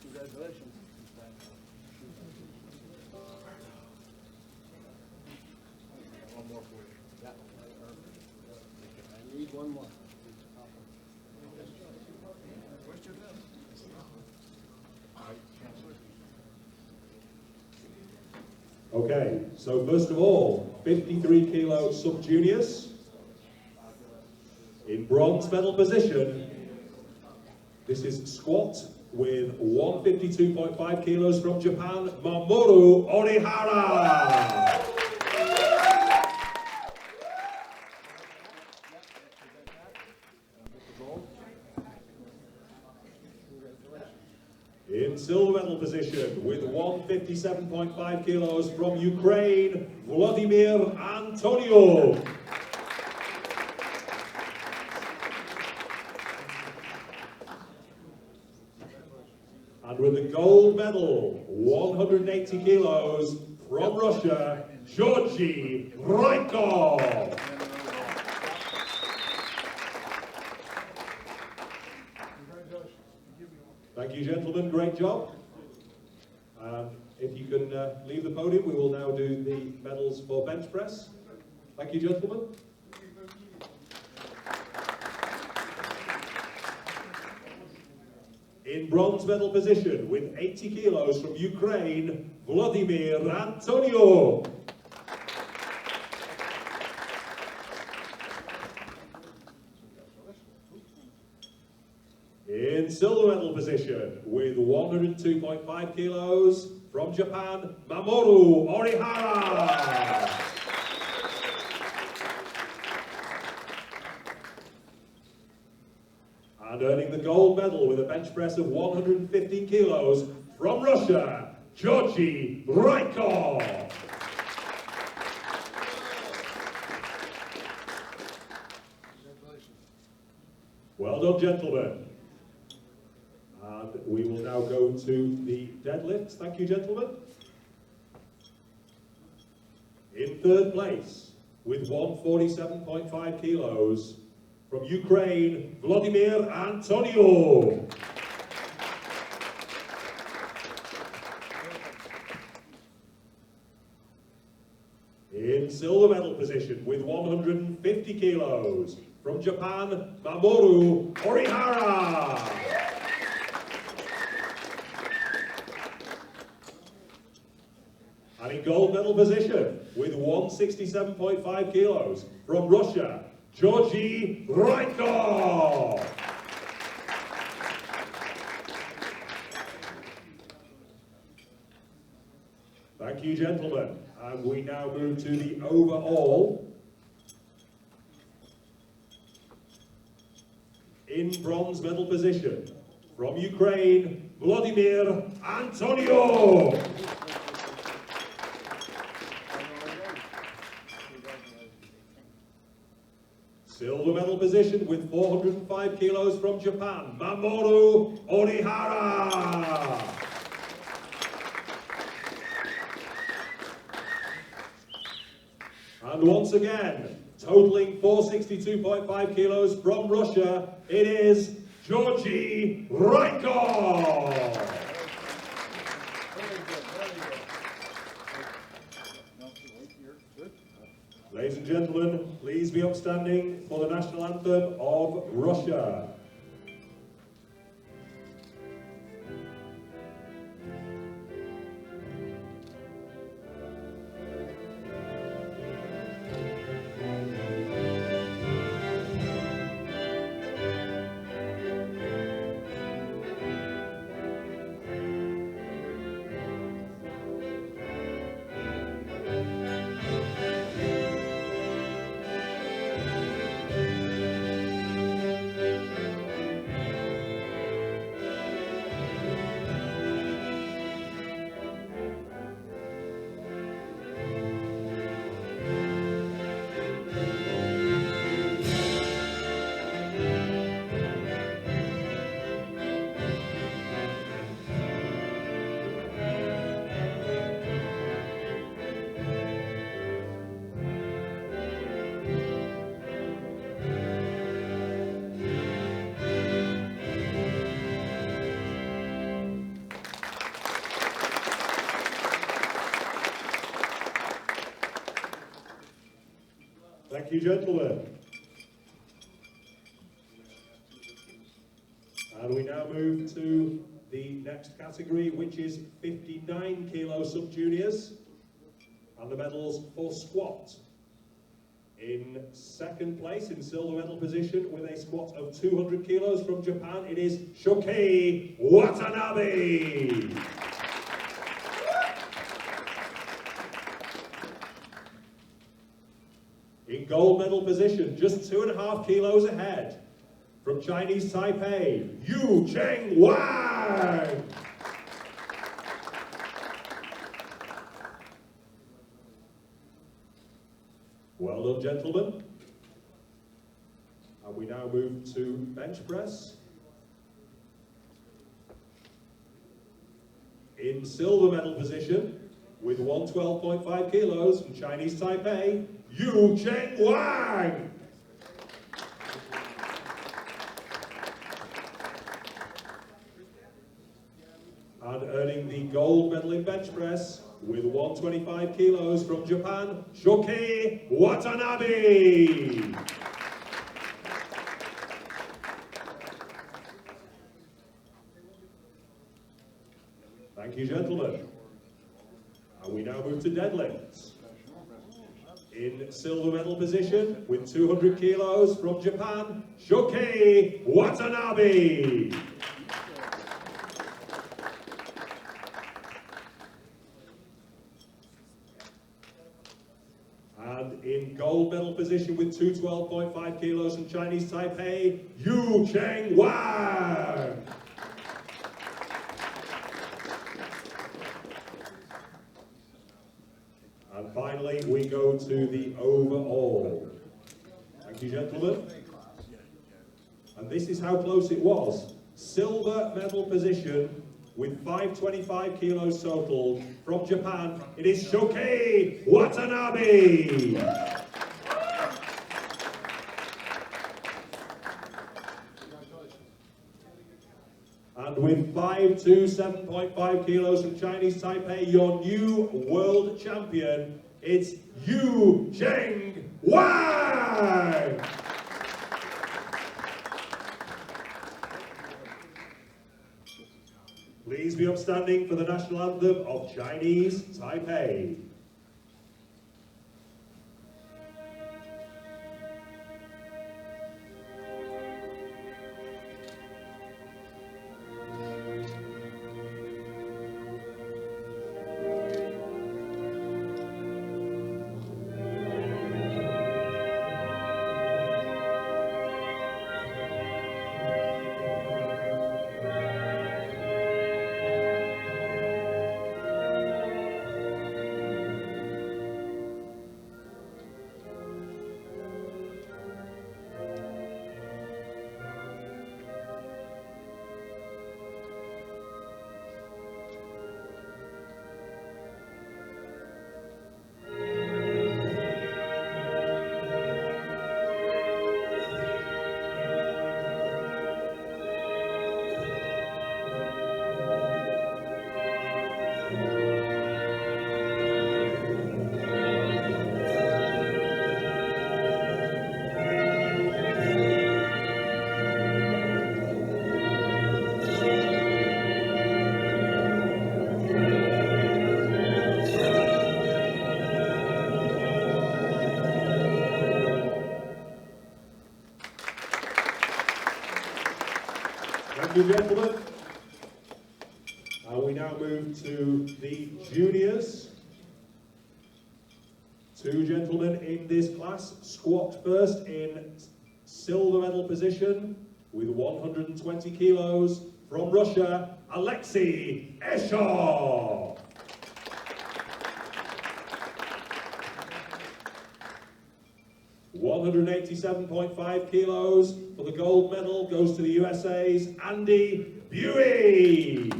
Congratulations. One more for you. Yeah. I need one more. Okay, so first of all, 53 kilo sub-juniors. In bronze medal position, this is squat with 152.5 kilos from Japan, Mamoru Orihara. In silver medal position with 157.5 kilos from Ukraine, Vladimir Antonio. And with the gold medal, 180 kilos from Russia, Georgy Rykov. Thank you, gentlemen. Great job. If you can leave the podium, we will now do the medals for bench press. Thank you, gentlemen. In bronze medal position with 80 kilos from Ukraine, Vladimir Antonio. In silver medal position with 102.5 kilos from Japan, Mamoru Orihara. And earning the gold medal with a bench press of 115 kilos from Russia, Georgy Rykov. Well done, gentlemen. And we will now go to the deadlifts. Thank you, gentlemen. In 3rd place, with 147.5 kilos, from Ukraine, Vladimir Antonio. In silver medal position, with 150 kilos, from Japan, Mamoru Orihara. And in gold medal position, with 167.5 kilos, from Russia, Georgy Rykov. Thank you, gentlemen. And we now move to the overall. In bronze medal position, from Ukraine, Vladimir Antonio. Silver medal position with 405 kilos from Japan, Mamoru Orihara. And once again, totaling 462.5 kilos from Russia, it is Georgy Rykov. Ladies and gentlemen, please be upstanding for the national anthem of Russia. Thank you, gentlemen. And we now move to the next category, which is 59 kilo sub-juniors, and the medals for squat. In second place, in silver medal position, with a squat of 200 kilos from Japan, it is Shokei Watanabe. In gold medal position, just 2.5 kilos ahead, from Chinese Taipei, Yu Cheng Wang. Well done, gentlemen. And we now move to bench press. In silver medal position, with 112.5 kilos from Chinese Taipei, Yu Cheng Wang. And earning the gold medal in bench press, with 125 kilos from Japan, Shokei Watanabe. Thank you, gentlemen. And we now move to deadlifts. In silver medal position, with 200 kilos from Japan, Shokei Watanabe. And in gold medal position with 212.5 kilos from Chinese Taipei, Yu Cheng Wang. And finally, we go to the overall. Thank you, gentlemen. And this is how close it was. Silver medal position with 525 kilos total from Japan, it is Shokei Watanabe. And with 527.5 kilos from Chinese Taipei, your new world champion, it's Yu Cheng Wang. Please be upstanding for the national anthem of Chinese Taipei. Thank you, gentlemen. We now move to the juniors. Two gentlemen in this class. Squat first in silver medal position with 120 kilos from Russia, Alexei Eshov. $187.5 kilos for the gold medal goes to the USA's Andy Buey.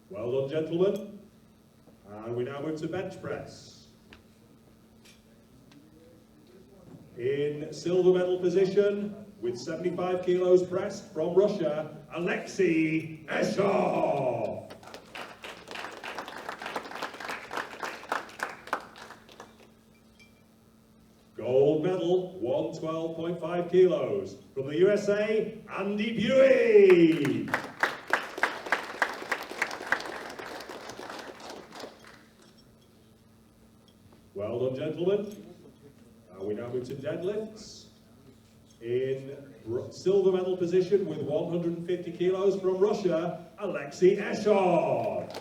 Well done, gentlemen. And we now move to bench press. In silver medal position with 75 kilos pressed from Russia, Alexei Eshov. medal, 112.5 kilos. From the USA, Andy Buey. Well done, gentlemen. We now move to deadlifts. In silver medal position with 150 kilos from Russia, Alexei Eshov.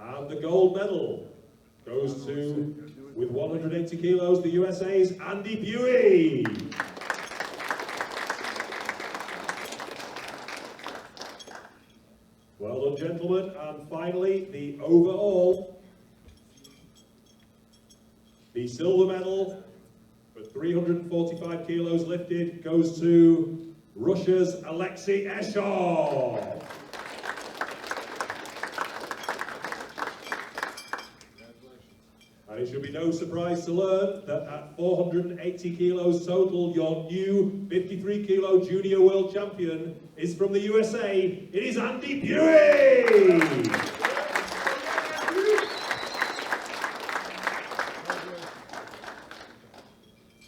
And the gold medal goes to, with 180 kilos, the USA's Andy Buey. Well done, gentlemen. And finally, the overall, the silver medal for 345 kilos lifted goes to Russia's Alexei Eshov. And it should be no surprise to learn that at 480 kilos total, your new 53 kilo junior world champion is from the USA. It is Andy Buey!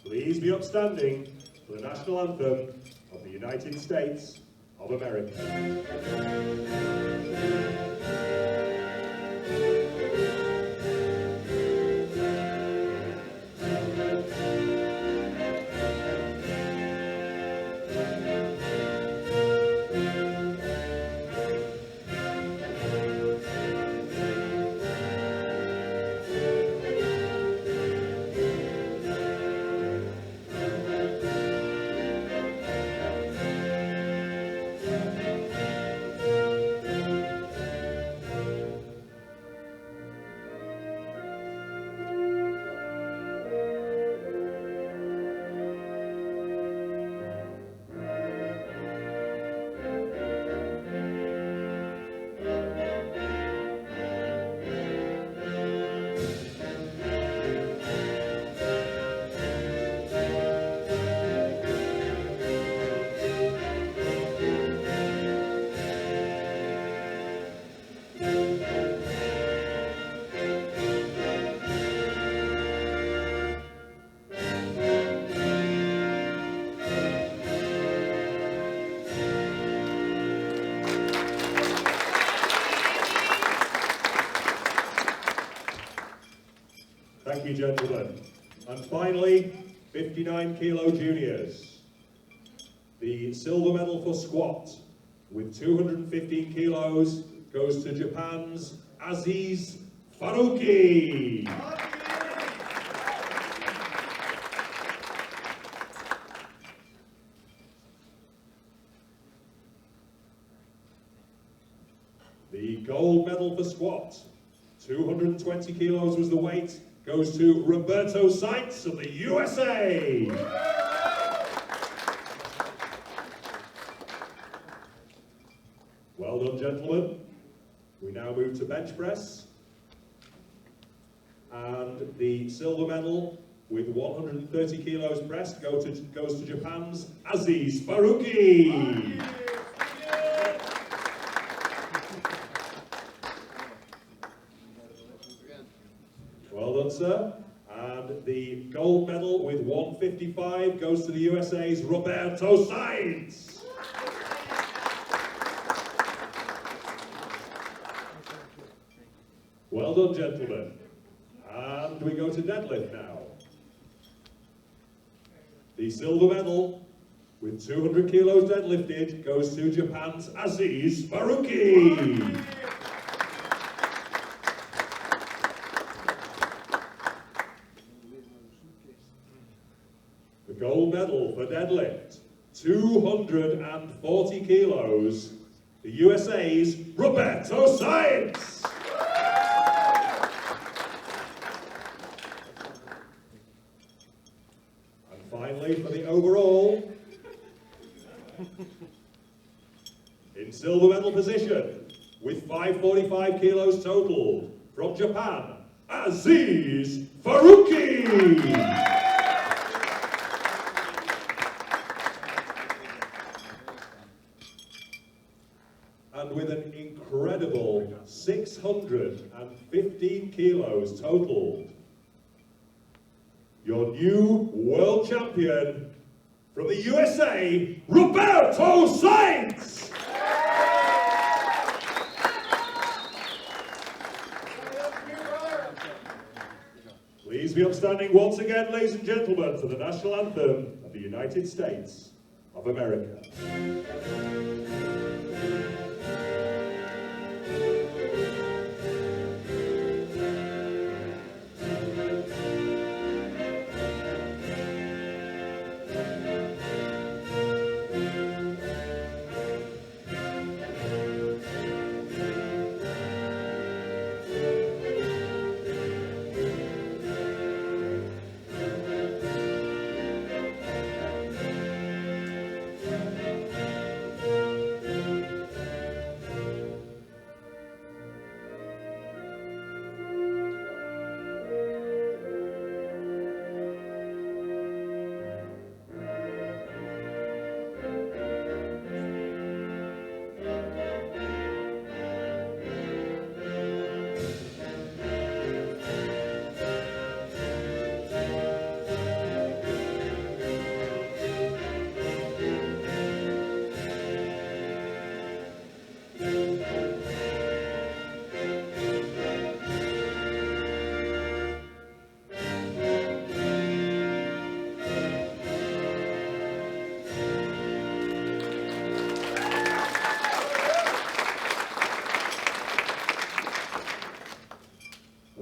Please be upstanding for the national anthem of the United States of America. Thank you, gentlemen. And finally, 59 kilo juniors. The silver medal for squat with 215 kilos goes to Japan's Aziz Faruqi. The gold medal for squat, 220 kilos was the weight, goes to Roberto Seitz of the USA. Well done, gentlemen. We now move to bench press. And the silver medal with 130 kilos pressed goes to Japan's Aziz Faruqi. Well done, sir. And the gold medal with 155 goes to the USA's Roberto Seitz. Well done, gentlemen. And we go to deadlift now. The silver medal with 200 kilos deadlifted goes to Japan's Aziz Faruqi. The gold medal for deadlift, 240 kilos, the USA's Roberto Seitz. And finally, for the overall, in silver medal position, with 545 kilos total, from Japan, Aziz Faruqi. And with an incredible 615 kilos total. Your new world champion from the USA, Roberto Sainz! Please be upstanding once again, ladies and gentlemen, to the national anthem of the United States of America.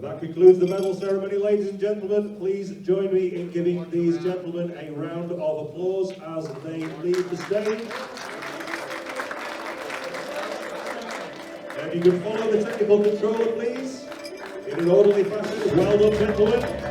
That concludes the medal ceremony, ladies and gentlemen. Please join me in giving these gentlemen a round of applause as they leave the stage. If you can follow the technical controller, please, in an orderly fashion. Well done, gentlemen.